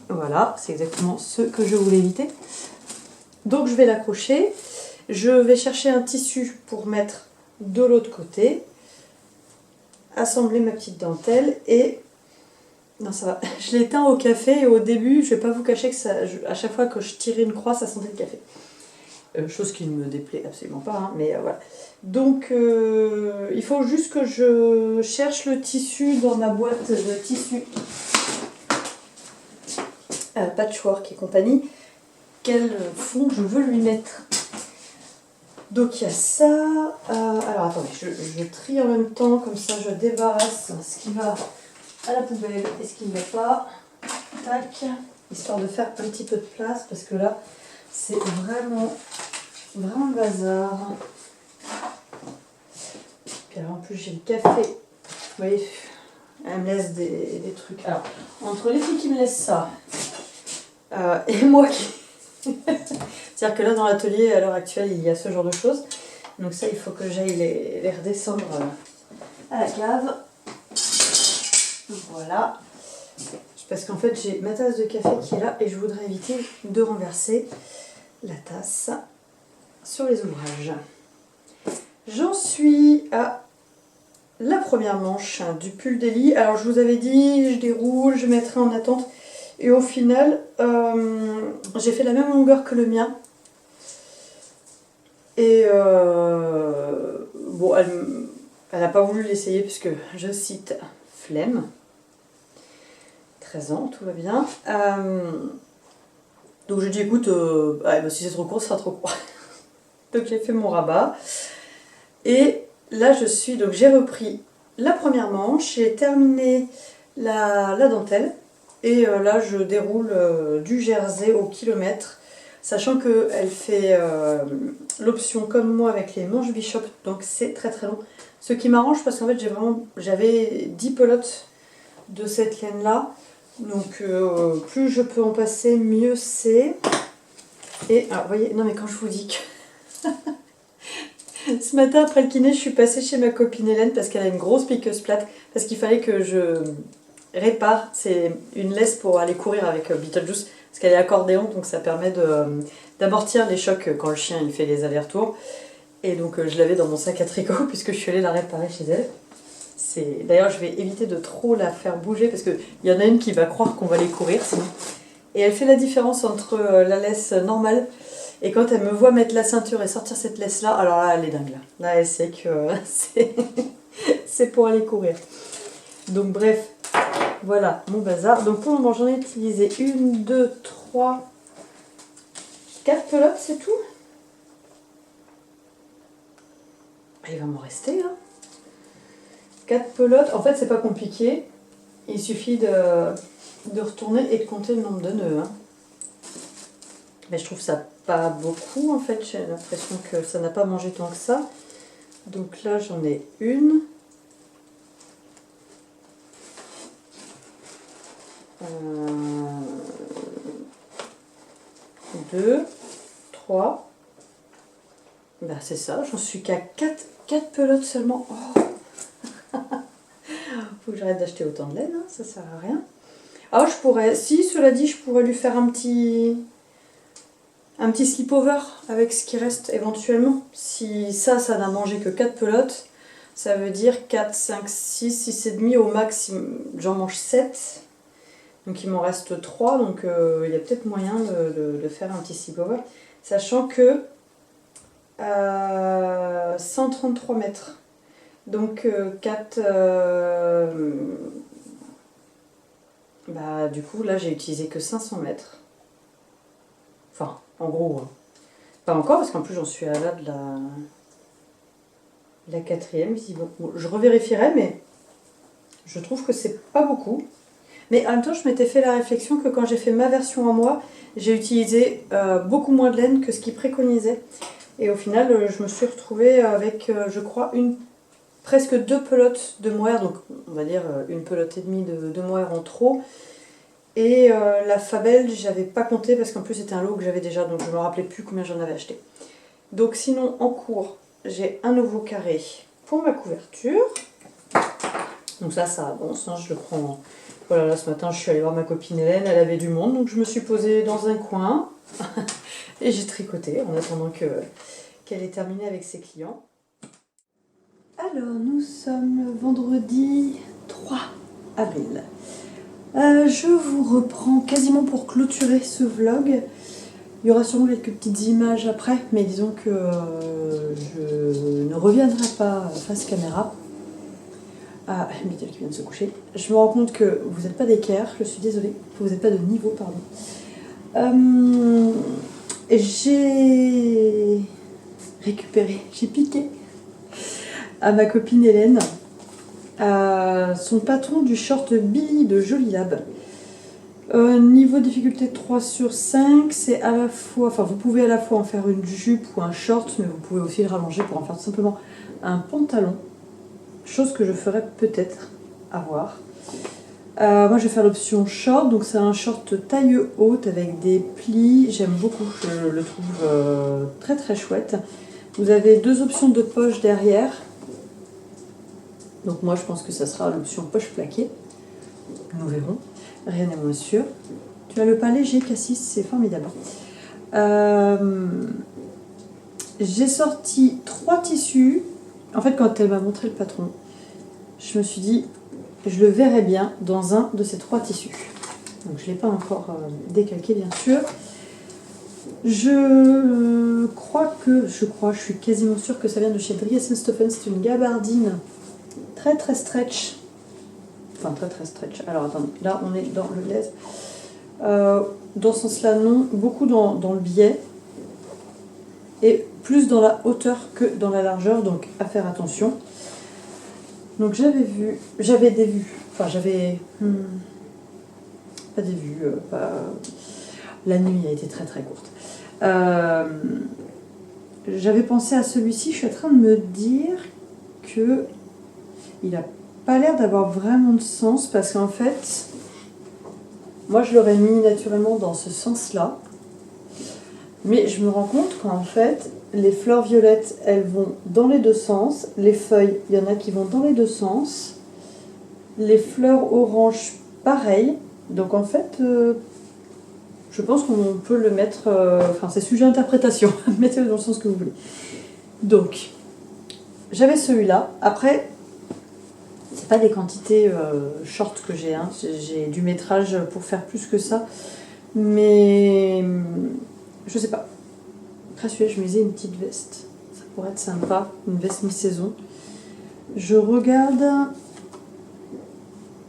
S2: Voilà, c'est exactement ce que je voulais éviter. Donc je vais l'accrocher. Je vais chercher un tissu pour mettre de l'autre côté. Assembler ma petite dentelle et... Non ça va, je l'ai éteint au café et au début, je vais pas vous cacher que ça, à chaque fois que je tirais une croix, ça sentait le café. Chose qui ne me déplaît absolument pas, hein, mais voilà. Donc il faut juste que je cherche le tissu dans ma boîte de tissu Patchwork et compagnie. Quel fond je veux lui mettre. Donc il y a ça. Alors attendez, je trie en même temps, comme ça je débarrasse ce qui va à la poubelle et ce qui ne va pas. Tac. Histoire de faire un petit peu de place parce que là c'est vraiment le bazar. Puis alors en plus j'ai le café. Vous voyez, elle me laisse des trucs. Alors, entre les filles qui me laissent ça et moi qui... C'est-à-dire que là dans l'atelier à l'heure actuelle il y a ce genre de choses. Donc ça il faut que j'aille les redescendre à la cave. Voilà. Parce qu'en fait j'ai ma tasse de café qui est là et je voudrais éviter de renverser la tasse sur les ouvrages. J'en suis à la première manche du pull d'Ellie. Alors je vous avais dit, je déroule, je mettrai en attente. Et au final, j'ai fait la même longueur que le mien. Et bon, elle n'a pas voulu l'essayer puisque, je cite, flemme. 13 ans, tout va bien. Donc j'ai dit, écoute, si c'est trop court, ce sera trop court. Donc j'ai fait mon rabat. Et là, donc j'ai repris la première manche, j'ai terminé la dentelle. Et là, je déroule du jersey au kilomètre, sachant qu'elle fait l'option comme moi avec les manches Bishop, donc c'est très très long. Ce qui m'arrange parce qu'en fait, j'avais 10 pelotes de cette laine-là, donc plus je peux en passer, mieux c'est. Et alors, vous voyez, non mais quand je vous dis que... Ce matin, après le kiné, je suis passée chez ma copine Hélène parce qu'elle a une grosse piqueuse plate, parce qu'il fallait que je... répare, c'est une laisse pour aller courir avec Beetlejuice parce qu'elle est accordéon, donc ça permet d'amortir les chocs quand le chien il fait les allers-retours. Et donc je l'avais dans mon sac à tricot puisque je suis allée la réparer chez elle. D'ailleurs je vais éviter de trop la faire bouger parce qu'il y en a une qui va croire qu'on va aller courir sinon. Et elle fait la différence entre la laisse normale et quand elle me voit mettre la ceinture et sortir cette laisse là, alors là elle est dingue là. Là elle sait que c'est pour aller courir. Donc bref, voilà mon bazar. Donc pour le moment j'en ai utilisé 1, 2, 3, 4 pelotes, c'est tout. Il va m'en rester hein. 4 pelotes, en fait c'est pas compliqué. Il suffit de retourner et de compter le nombre de nœuds. Hein. Mais je trouve ça pas beaucoup en fait, j'ai l'impression que ça n'a pas mangé tant que ça. Donc là j'en ai une. 2, 3. Ben c'est ça, j'en suis qu'à 4 pelotes seulement. Oh. Faut que j'arrête d'acheter autant de laine, hein, ça sert à rien. Ah je pourrais, si cela dit, je pourrais lui faire un petit slip-over avec ce qui reste éventuellement. Si ça n'a mangé que 4 pelotes, ça veut dire 4, 5, 6, 6 et demi au max, j'en mange 7. Donc il m'en reste 3, donc il y a peut-être moyen de faire un petit sleepover. Sachant que 133 mètres. Donc 4... bah du coup là j'ai utilisé que 500 mètres. Enfin, en gros, pas encore parce qu'en plus j'en suis à là de la quatrième. Bon, je revérifierai, mais je trouve que c'est pas beaucoup. Mais en même temps, je m'étais fait la réflexion que quand j'ai fait ma version à moi, j'ai utilisé beaucoup moins de laine que ce qu'il préconisait. Et au final, je me suis retrouvée avec, je crois, presque 2 pelotes de mohair, donc on va dire une pelote et demie de mohair en trop. Et la Fabelle, j'avais pas compté parce qu'en plus c'était un lot que j'avais déjà, donc je me rappelais plus combien j'en avais acheté. Donc sinon, en cours, j'ai un nouveau carré pour ma couverture. Donc ça avance, hein, je le prends. Voilà, là ce matin je suis allée voir ma copine Hélène, elle avait du monde, donc je me suis posée dans un coin et j'ai tricoté en attendant qu'elle ait terminé avec ses clients. Alors nous sommes vendredi 3 avril. Je vous reprends quasiment pour clôturer ce vlog. Il y aura sûrement quelques petites images après, mais disons que je ne reviendrai pas face caméra. Ah, Miguel qui vient de se coucher. Je me rends compte que vous n'êtes pas d'équerre, je suis désolée. Vous n'êtes pas de niveau, pardon. J'ai piqué à ma copine Hélène son patron du short Billy de Jolie Lab. Niveau difficulté 3 sur 5, c'est à la fois... Enfin, vous pouvez à la fois en faire une jupe ou un short, mais vous pouvez aussi le rallonger pour en faire tout simplement un pantalon. Chose que je ferais peut-être à voir. Moi je vais faire l'option short, donc c'est un short taille haute avec des plis, j'aime beaucoup, je le trouve très très chouette. Vous avez 2 options de poche derrière, donc moi je pense que ça sera l'option poche plaquée, nous verrons, rien n'est moins sûr. Tu as le pas léger Cassis, c'est formidable. J'ai sorti 3 tissus. En fait, quand elle m'a montré le patron, je me suis dit, je le verrai bien dans un de ces 3 tissus. Donc, je ne l'ai pas encore décalqué, bien sûr. Je suis quasiment sûre que ça vient de chez Dries & Stoffen. C'est une gabardine très très stretch. Enfin, très très stretch. Alors, attendez, là, on est dans le laise. Dans ce sens-là, non. Beaucoup dans le biais. Et plus dans la hauteur que dans la largeur, donc à faire attention. Donc pas des vues, la nuit a été très très courte. J'avais pensé à celui-ci, je suis en train de me dire que il a pas l'air d'avoir vraiment de sens, parce qu'en fait, moi je l'aurais mis naturellement dans ce sens-là. Mais je me rends compte qu'en fait, les fleurs violettes, elles vont dans les 2 sens. Les feuilles, il y en a qui vont dans les 2 sens. Les fleurs orange, pareil. Donc en fait, je pense qu'on peut le mettre... c'est sujet à interprétation. Mettez-le dans le sens que vous voulez. Donc, j'avais celui-là. Après, c'est pas des quantités short que j'ai. Hein. J'ai du métrage pour faire plus que ça. Mais... je sais pas. Après celui-là, je me disais une petite veste. Ça pourrait être sympa. Une veste mi-saison. Je regarde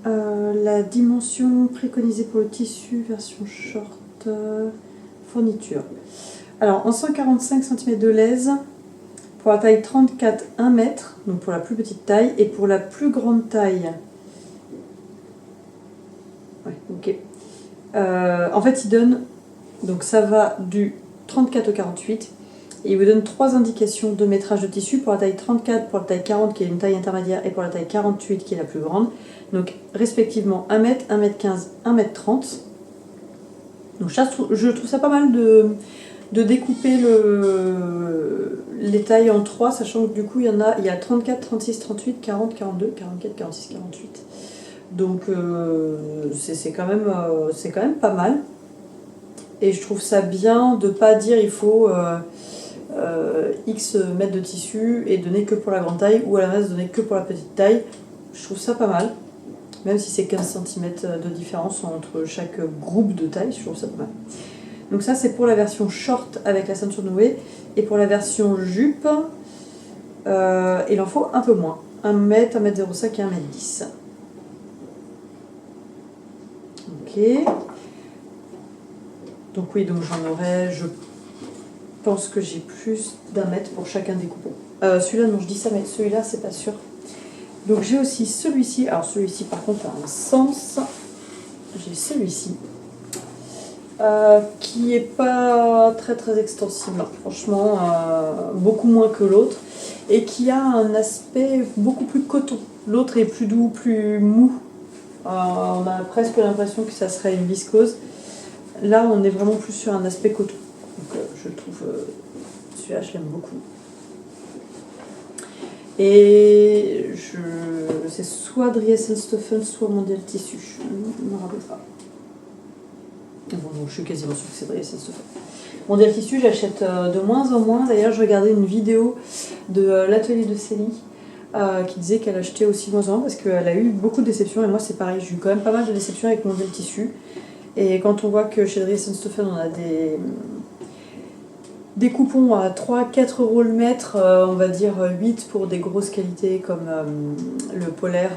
S2: la dimension préconisée pour le tissu, version short, fourniture. Alors, en 145 cm de laise, pour la taille 34, 1 mètre, donc pour la plus petite taille, et pour la plus grande taille... Ouais, ok. En fait, il donne... Donc ça va du 34 au 48 et il vous donne 3 indications de métrage de tissu pour la taille 34, pour la taille 40 qui est une taille intermédiaire et pour la taille 48 qui est la plus grande. Donc respectivement 1 mètre, 1 mètre 15, 1 mètre 30. Donc je trouve ça pas mal de découper les tailles en 3, sachant que du coup il y a 34, 36, 38, 40, 42, 44, 46, 48. Donc c'est quand même pas mal. Et je trouve ça bien de ne pas dire il faut X mètres de tissu et donner que pour la grande taille, ou à la base donner que pour la petite taille. Je trouve ça pas mal. Même si c'est 15 cm de différence entre chaque groupe de taille, je trouve ça pas mal. Donc ça c'est pour la version short avec la ceinture nouée. Et pour la version jupe, il en faut un peu moins. 1m, 1m05 et 1m10. Ok. Donc oui, donc j'en aurai, je pense que j'ai plus d'1 mètre pour chacun des coupons. Celui-là, non, je dis ça, mais celui-là, c'est pas sûr. Donc j'ai aussi celui-ci. Alors celui-ci, par contre, a un sens. J'ai celui-ci. Qui est pas très très extensible. Franchement, beaucoup moins que l'autre. Et qui a un aspect beaucoup plus coton. L'autre est plus doux, plus mou. On a presque l'impression que ça serait une viscose. Là, on est vraiment plus sur un aspect coton. Donc, je trouve celui-là, je l'aime beaucoup. Et c'est soit Dries & Stoffen, soit Mondial Tissu. Je ne me rappelle pas. Bon, donc, je suis quasiment sûre que c'est Dries & Stoffen. Mondial Tissu, j'achète de moins en moins. D'ailleurs, je regardais une vidéo de l'atelier de Célie qui disait qu'elle achetait aussi de moins en moins parce qu'elle a eu beaucoup de déceptions. Et moi, c'est pareil, j'ai eu quand même pas mal de déceptions avec Mondial Tissu. Et quand on voit que chez Dries & Stoffen, on a des coupons à 3-4 euros le mètre, on va dire 8 pour des grosses qualités comme le polaire,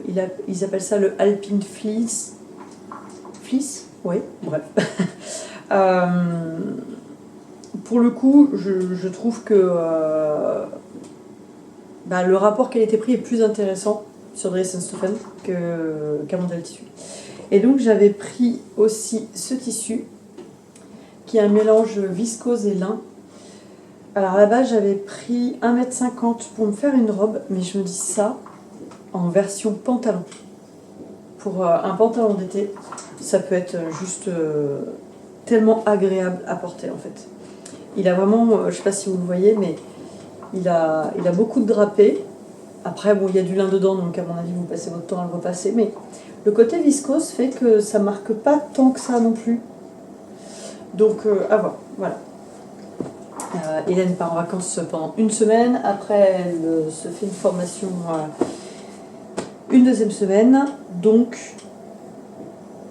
S2: ils appellent ça le Alpine Fleece. Fleece ? Oui, bref. Pour le coup, je trouve que le rapport qualité-prix est plus intéressant sur Dries & Stoffen qu'à Mondial Tissu. Et donc j'avais pris aussi ce tissu qui est un mélange viscose et lin. Alors à la base j'avais pris 1m50 pour me faire une robe, mais je me dis ça en version pantalon. Pour un pantalon d'été, ça peut être juste tellement agréable à porter en fait. Il a vraiment, je sais pas si vous le voyez, mais il a beaucoup de drapés. Après bon, il y a du lin dedans, donc à mon avis vous passez votre temps à le repasser, mais le côté viscose fait que ça marque pas tant que ça non plus. Donc à voir, voilà. Hélène part en vacances pendant une semaine. Après, elle se fait une formation une deuxième semaine. Donc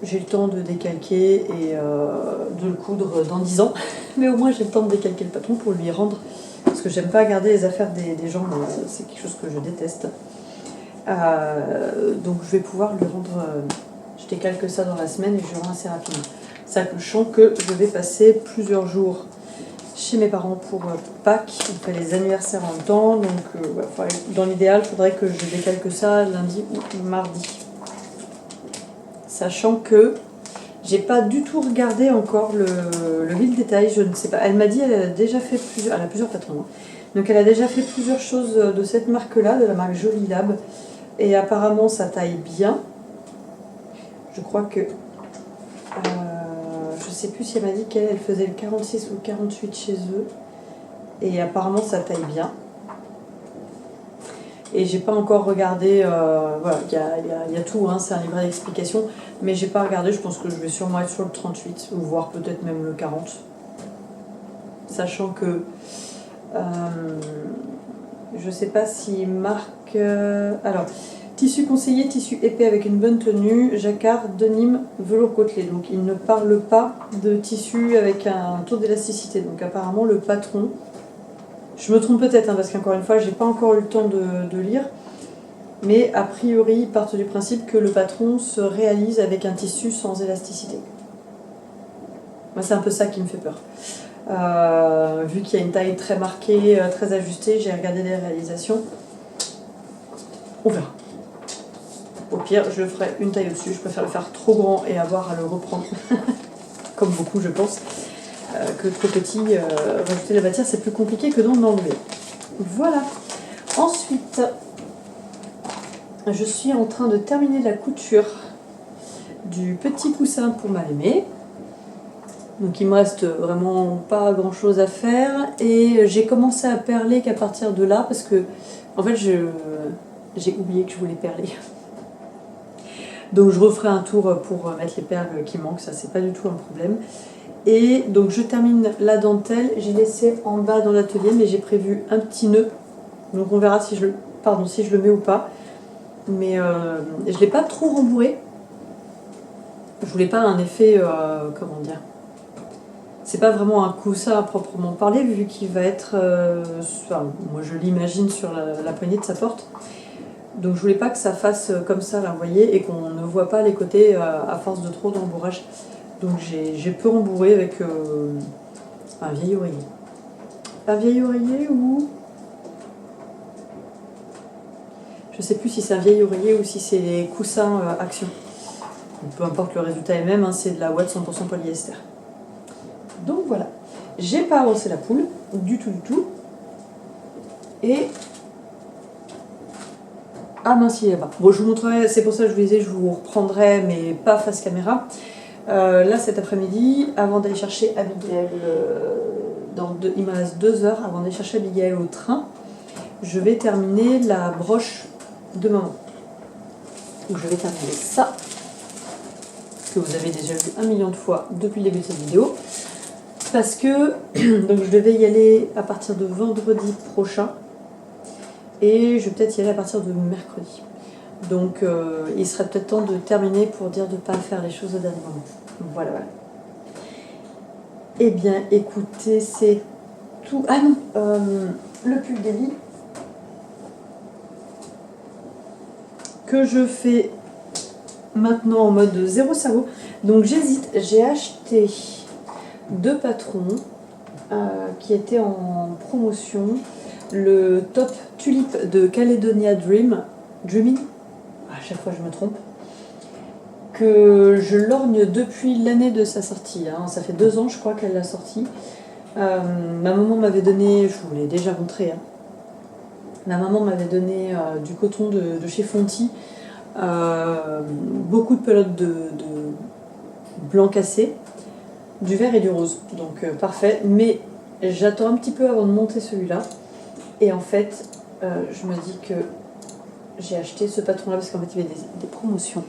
S2: j'ai le temps de décalquer et de le coudre dans 10 ans. Mais au moins j'ai le temps de décalquer le patron pour lui rendre. Parce que j'aime pas garder les affaires des gens, c'est quelque chose que je déteste. Donc je vais pouvoir lui rendre. Je décalque ça dans la semaine et je le rends assez rapidement. Sachant que je vais passer plusieurs jours chez mes parents pour Pâques. On fait les anniversaires en même temps. Donc dans l'idéal, il faudrait que je décalque ça lundi ou mardi. Sachant que j'ai pas du tout regardé encore le vide détail, je ne sais pas. Elle m'a dit elle a déjà fait plusieurs. Elle a plusieurs patrons. Donc elle a déjà fait plusieurs choses de cette marque-là, de la marque Jolie Lab. Et apparemment ça taille bien. Je crois que. Je sais plus si elle m'a dit qu'elle faisait le 46 ou le 48 chez eux. Et apparemment ça taille bien. Et j'ai pas encore regardé, voilà, il y a tout, hein, c'est un livret d'explication, mais j'ai pas regardé, je pense que je vais sûrement être sur le 38, ou voire peut-être même le 40. Sachant que, je sais pas si marque... alors, tissu conseillé, tissu épais avec une bonne tenue, jacquard, denim, velours côtelé. Donc il ne parle pas de tissu avec un taux d'élasticité. Donc apparemment le patron... Je me trompe peut-être, hein, parce qu'encore une fois, j'ai pas encore eu le temps de lire. Mais a priori, ils partent du principe que le patron se réalise avec un tissu sans élasticité. Moi, c'est un peu ça qui me fait peur. Vu qu'il y a une taille très marquée, très ajustée, j'ai regardé les réalisations. On verra. Au pire, je ferai une taille au-dessus. Je préfère le faire trop grand et avoir à le reprendre. Comme beaucoup, je pense. Que trop petit, rajouter la matière c'est plus compliqué que d'en enlever. Voilà. Ensuite, je suis en train de terminer la couture du petit coussin pour ma aimée. Donc il me reste vraiment pas grand chose à faire et j'ai commencé à perler qu'à partir de là parce que en fait j'ai oublié que je voulais perler. Donc je referai un tour pour mettre les perles qui manquent, ça c'est pas du tout un problème. Et donc je termine la dentelle, j'ai laissé en bas dans l'atelier mais j'ai prévu un petit nœud. Donc on verra si je le mets ou pas. mais je l'ai pas trop rembourré. Je voulais pas un effet, comment dire, c'est pas vraiment un coussin à proprement parler, vu qu'il va être, enfin, moi je l'imagine sur la poignée de sa porte. Donc je voulais pas que ça fasse comme ça, là, vous voyez, et qu'on ne voit pas les côtés à force de trop d'embourrage. Donc j'ai peu rembourré avec un vieil oreiller. Un vieil oreiller ou... Je sais plus si c'est un vieil oreiller ou si c'est les coussins Action. Donc, peu importe, le résultat est même, hein, c'est de la ouate 100% polyester. Donc voilà, j'ai pas arrosé la poule, du tout. Et... Ah mince, il est là-bas. Bon, je vous montrerai, c'est pour ça que je vous disais, je vous reprendrai, mais pas face caméra. Là, cet après-midi, avant d'aller chercher Abigail, il me reste 2 heures avant d'aller chercher Abigail au train, je vais terminer la broche de maman. Donc je vais terminer ça, que vous avez déjà vu 1 million de fois depuis le début de cette vidéo. Parce que donc je devais y aller à partir de vendredi prochain. Et je vais peut-être y aller à partir de mercredi. Donc il serait peut-être temps de terminer pour dire de ne pas faire les choses au dernier moment. Voilà. Eh bien écoutez, c'est tout. Ah non, le pull d'Eli que je fais maintenant en mode zéro cerveau. Donc j'hésite, j'ai acheté 2 patrons qui étaient en promotion. Le top tulipe de Caledonia Dreaming, à chaque fois je me trompe, que je lorgne depuis l'année de sa sortie, hein. Ça fait 2 ans je crois qu'elle l'a sorti. Ma maman m'avait donné, je vous l'ai déjà montré, hein. Ma maman m'avait donné du coton de chez Fonty, beaucoup de pelotes de blanc cassé, du vert et du rose, donc parfait, mais j'attends un petit peu avant de monter celui-là. Et en fait, je me dis que j'ai acheté ce patron-là parce qu'en fait, il y avait des promotions.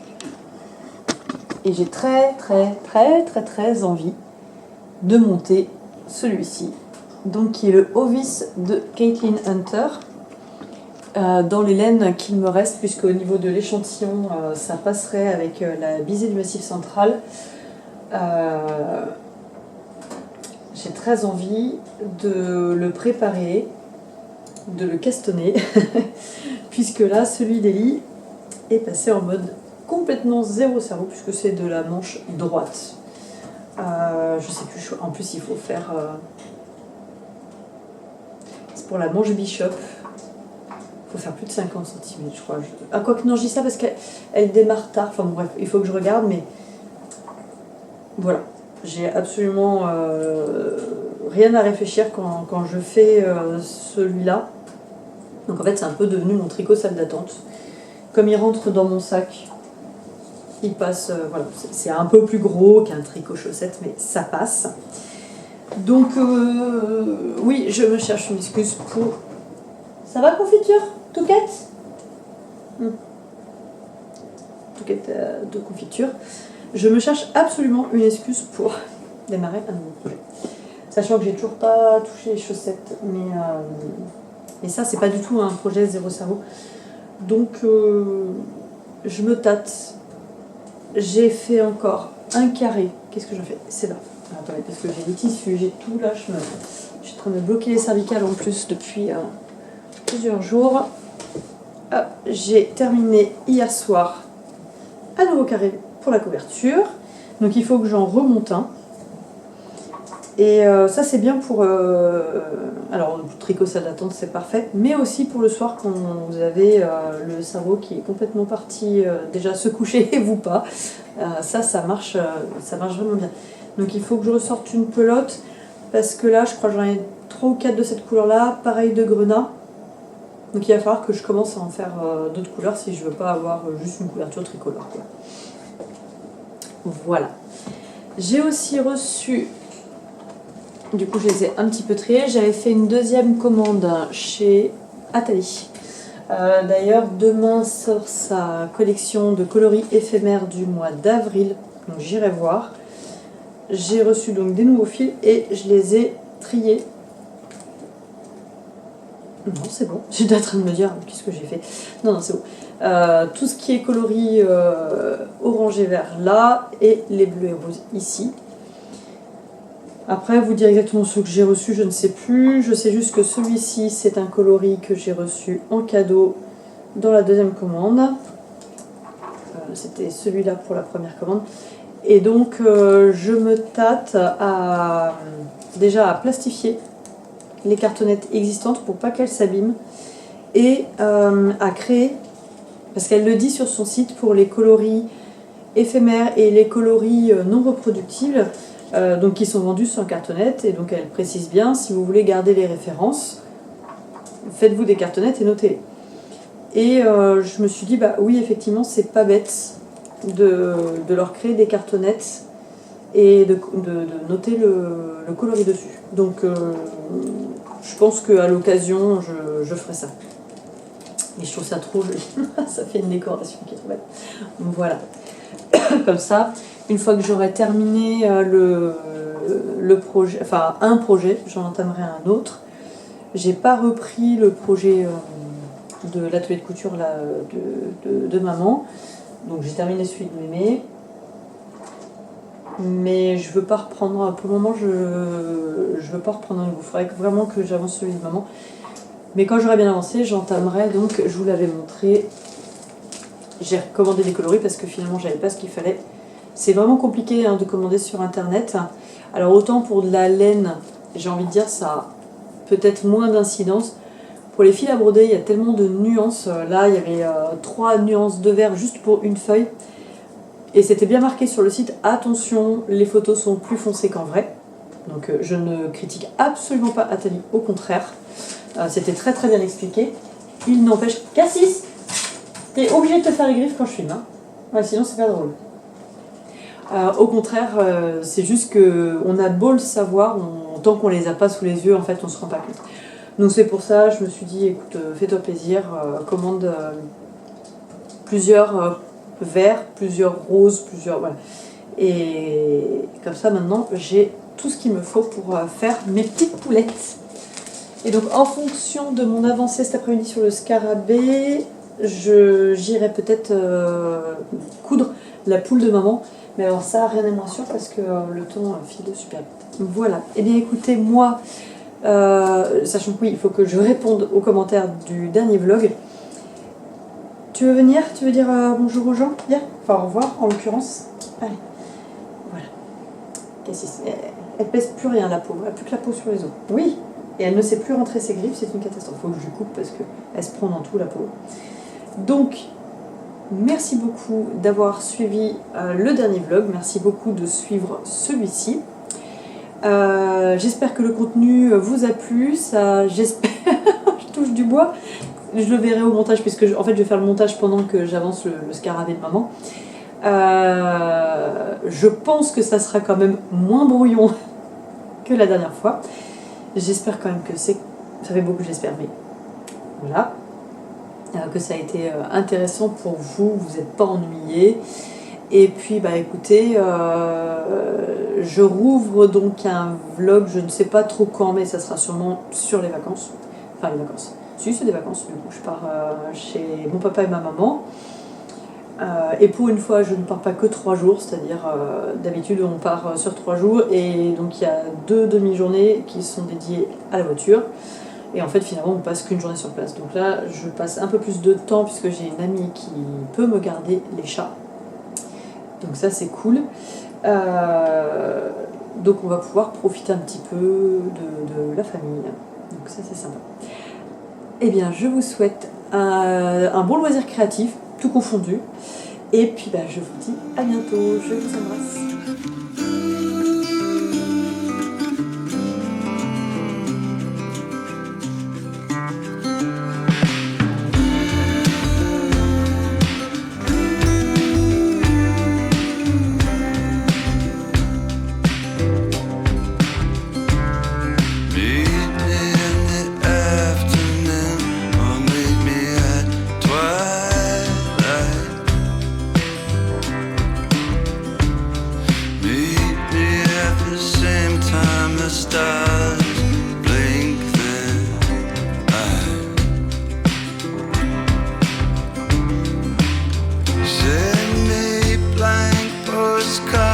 S2: Et j'ai très envie de monter celui-ci. Donc, qui est le Ovis de Caitlin Hunter. Dans les laines qu'il me reste, puisque au niveau de l'échantillon, ça passerait avec la bisée du Massif central. J'ai très envie de le préparer, de le castonner, puisque là, celui d'Eli est passé en mode complètement zéro cerveau, puisque c'est de la manche droite. Je sais plus, en plus il faut faire... c'est pour la manche Bishop. Il faut faire plus de 50 cm, je crois. Ah, quoi que non, je dis ça parce qu'elle démarre tard. Enfin bon, bref, il faut que je regarde, mais... Voilà. J'ai absolument rien à réfléchir quand je fais celui-là. Donc en fait, c'est un peu devenu mon tricot salle d'attente. Comme il rentre dans mon sac, il passe... voilà, c'est un peu plus gros qu'un tricot chaussette, mais ça passe. Donc, oui, je me cherche une excuse pour... Ça va, confiture? Touquette? Touquette de confiture. Je me cherche absolument une excuse pour démarrer un nouveau projet. Sachant que j'ai toujours pas touché les chaussettes, mais ça, c'est pas du tout un projet zéro cerveau. Donc, je me tâte. J'ai fait encore un carré. Qu'est-ce que je fais? C'est là. Attendez, parce que j'ai des tissus, j'ai tout là. Je suis en train de bloquer les cervicales en plus depuis plusieurs jours. Ah, j'ai terminé hier soir un nouveau carré pour la couverture. Donc il faut que j'en remonte un. Et ça c'est bien pour... alors le tricot salle d'attente c'est parfait, mais aussi pour le soir quand vous avez le cerveau qui est complètement parti déjà se coucher et vous pas. Ça marche vraiment bien. Donc il faut que je ressorte une pelote parce que là je crois que j'en ai 3 ou 4 de cette couleur là, pareil de grenat. Donc il va falloir que je commence à en faire d'autres couleurs si je veux pas avoir juste une couverture tricolore, quoi. Voilà. J'ai aussi reçu, du coup je les ai un petit peu triés, j'avais fait une deuxième commande chez Atali. D'ailleurs demain sort sa collection de coloris éphémères du mois d'avril, donc j'irai voir. J'ai reçu donc des nouveaux fils et je les ai triés. Non, c'est bon. J'étais en train de me dire qu'est-ce que j'ai fait. Non, c'est bon. Tout ce qui est coloris orange et vert là, et les bleus et roses ici. Après, vous dire exactement ce que j'ai reçu, je ne sais plus. Je sais juste que celui-ci, c'est un coloris que j'ai reçu en cadeau dans la deuxième commande. C'était celui-là pour la première commande. Et donc, je me tâte déjà à plastifier les cartonnettes existantes pour pas qu'elles s'abîment. Et à créer, parce qu'elle le dit sur son site, pour les coloris éphémères et les coloris non reproductibles, donc qui sont vendus sans cartonnette. Et donc elle précise bien, si vous voulez garder les références, faites-vous des cartonnettes et notez-les. Et je me suis dit, bah oui, effectivement, c'est pas bête de leur créer des cartonnettes et de noter le coloris dessus. Donc je pense qu'à l'occasion, je ferai ça. Et je trouve ça trop joli. Ça fait une décoration qui est trop belle. Voilà. Comme ça, une fois que j'aurai terminé le projet, enfin un projet, j'en entamerai un autre. J'ai pas repris le projet de l'atelier de couture là, de maman. Donc j'ai terminé celui de mémé. Mais je veux pas reprendre, pour le moment je veux pas reprendre un nouveau. Il faudrait vraiment que j'avance celui de maman. Mais quand j'aurai bien avancé, j'entamerai, donc je vous l'avais montré. J'ai recommandé des coloris parce que finalement j'avais pas ce qu'il fallait. C'est vraiment compliqué de commander sur internet. Alors autant pour de la laine, j'ai envie de dire ça a peut-être moins d'incidence. Pour les fils à broder, il y a tellement de nuances. Là il y avait 3 nuances de vert juste pour une feuille. Et c'était bien marqué sur le site, attention, les photos sont plus foncées qu'en vrai. Donc je ne critique absolument pas Atali, au contraire. C'était très très bien expliqué. Il n'empêche... Cassis, t'es obligé de te faire les griffes quand je filme. Ouais, sinon c'est pas drôle. Au contraire, c'est juste qu'on a beau le savoir, tant qu'on les a pas sous les yeux, en fait on se rend pas compte. Donc c'est pour ça, je me suis dit, écoute, fais-toi plaisir, commande plusieurs verts, plusieurs roses, plusieurs... Voilà. Et comme ça maintenant, j'ai tout ce qu'il me faut pour faire mes petites poulettes. Et donc en fonction de mon avancée cet après-midi sur le scarabée, j'irai peut-être coudre la poule de maman. Mais alors ça, rien n'est moins sûr parce que le temps file super vite. Voilà. Et bien écoutez, moi, sachant que oui, il faut que je réponde aux commentaires du dernier vlog. Tu veux venir? Tu veux dire bonjour aux gens? Viens. Enfin au revoir en l'occurrence. Allez. Voilà. Cassis. Elle pèse plus rien la peau. Elle n'a plus que la peau sur les os. Oui. Et elle ne sait plus rentrer ses griffes, c'est une catastrophe. Il faut que je lui coupe parce qu'elle se prend dans tout la peau. Donc, merci beaucoup d'avoir suivi le dernier vlog. Merci beaucoup de suivre celui-ci. J'espère que le contenu vous a plu. Ça, j'espère. Je touche du bois. Je le verrai au montage puisque en fait je vais faire le montage pendant que j'avance le scarabée de maman. Je pense que ça sera quand même moins brouillon que la dernière fois. J'espère quand même que ça fait beaucoup j'espère, mais voilà, que ça a été intéressant pour vous, vous n'êtes pas ennuyés. Et puis bah écoutez, je rouvre donc un vlog, je ne sais pas trop quand, mais ça sera sûrement sur les vacances. Enfin les vacances, si c'est des vacances du coup, je pars chez mon papa et ma maman. Et pour une fois, je ne pars pas que 3 jours, c'est-à-dire d'habitude on part sur 3 jours et donc il y a 2 demi-journées qui sont dédiées à la voiture. Et en fait, finalement, on passe qu'une journée sur place. Donc là, je passe un peu plus de temps puisque j'ai une amie qui peut me garder les chats. Donc ça, c'est cool. Donc on va pouvoir profiter un petit peu de la famille. Donc ça, c'est sympa. Eh bien, je vous souhaite un bon loisir créatif, tout confondu. Et puis bah, je vous dis à bientôt, je vous embrasse.
S1: Meet me in the afternoon, or meet me at twilight. sky.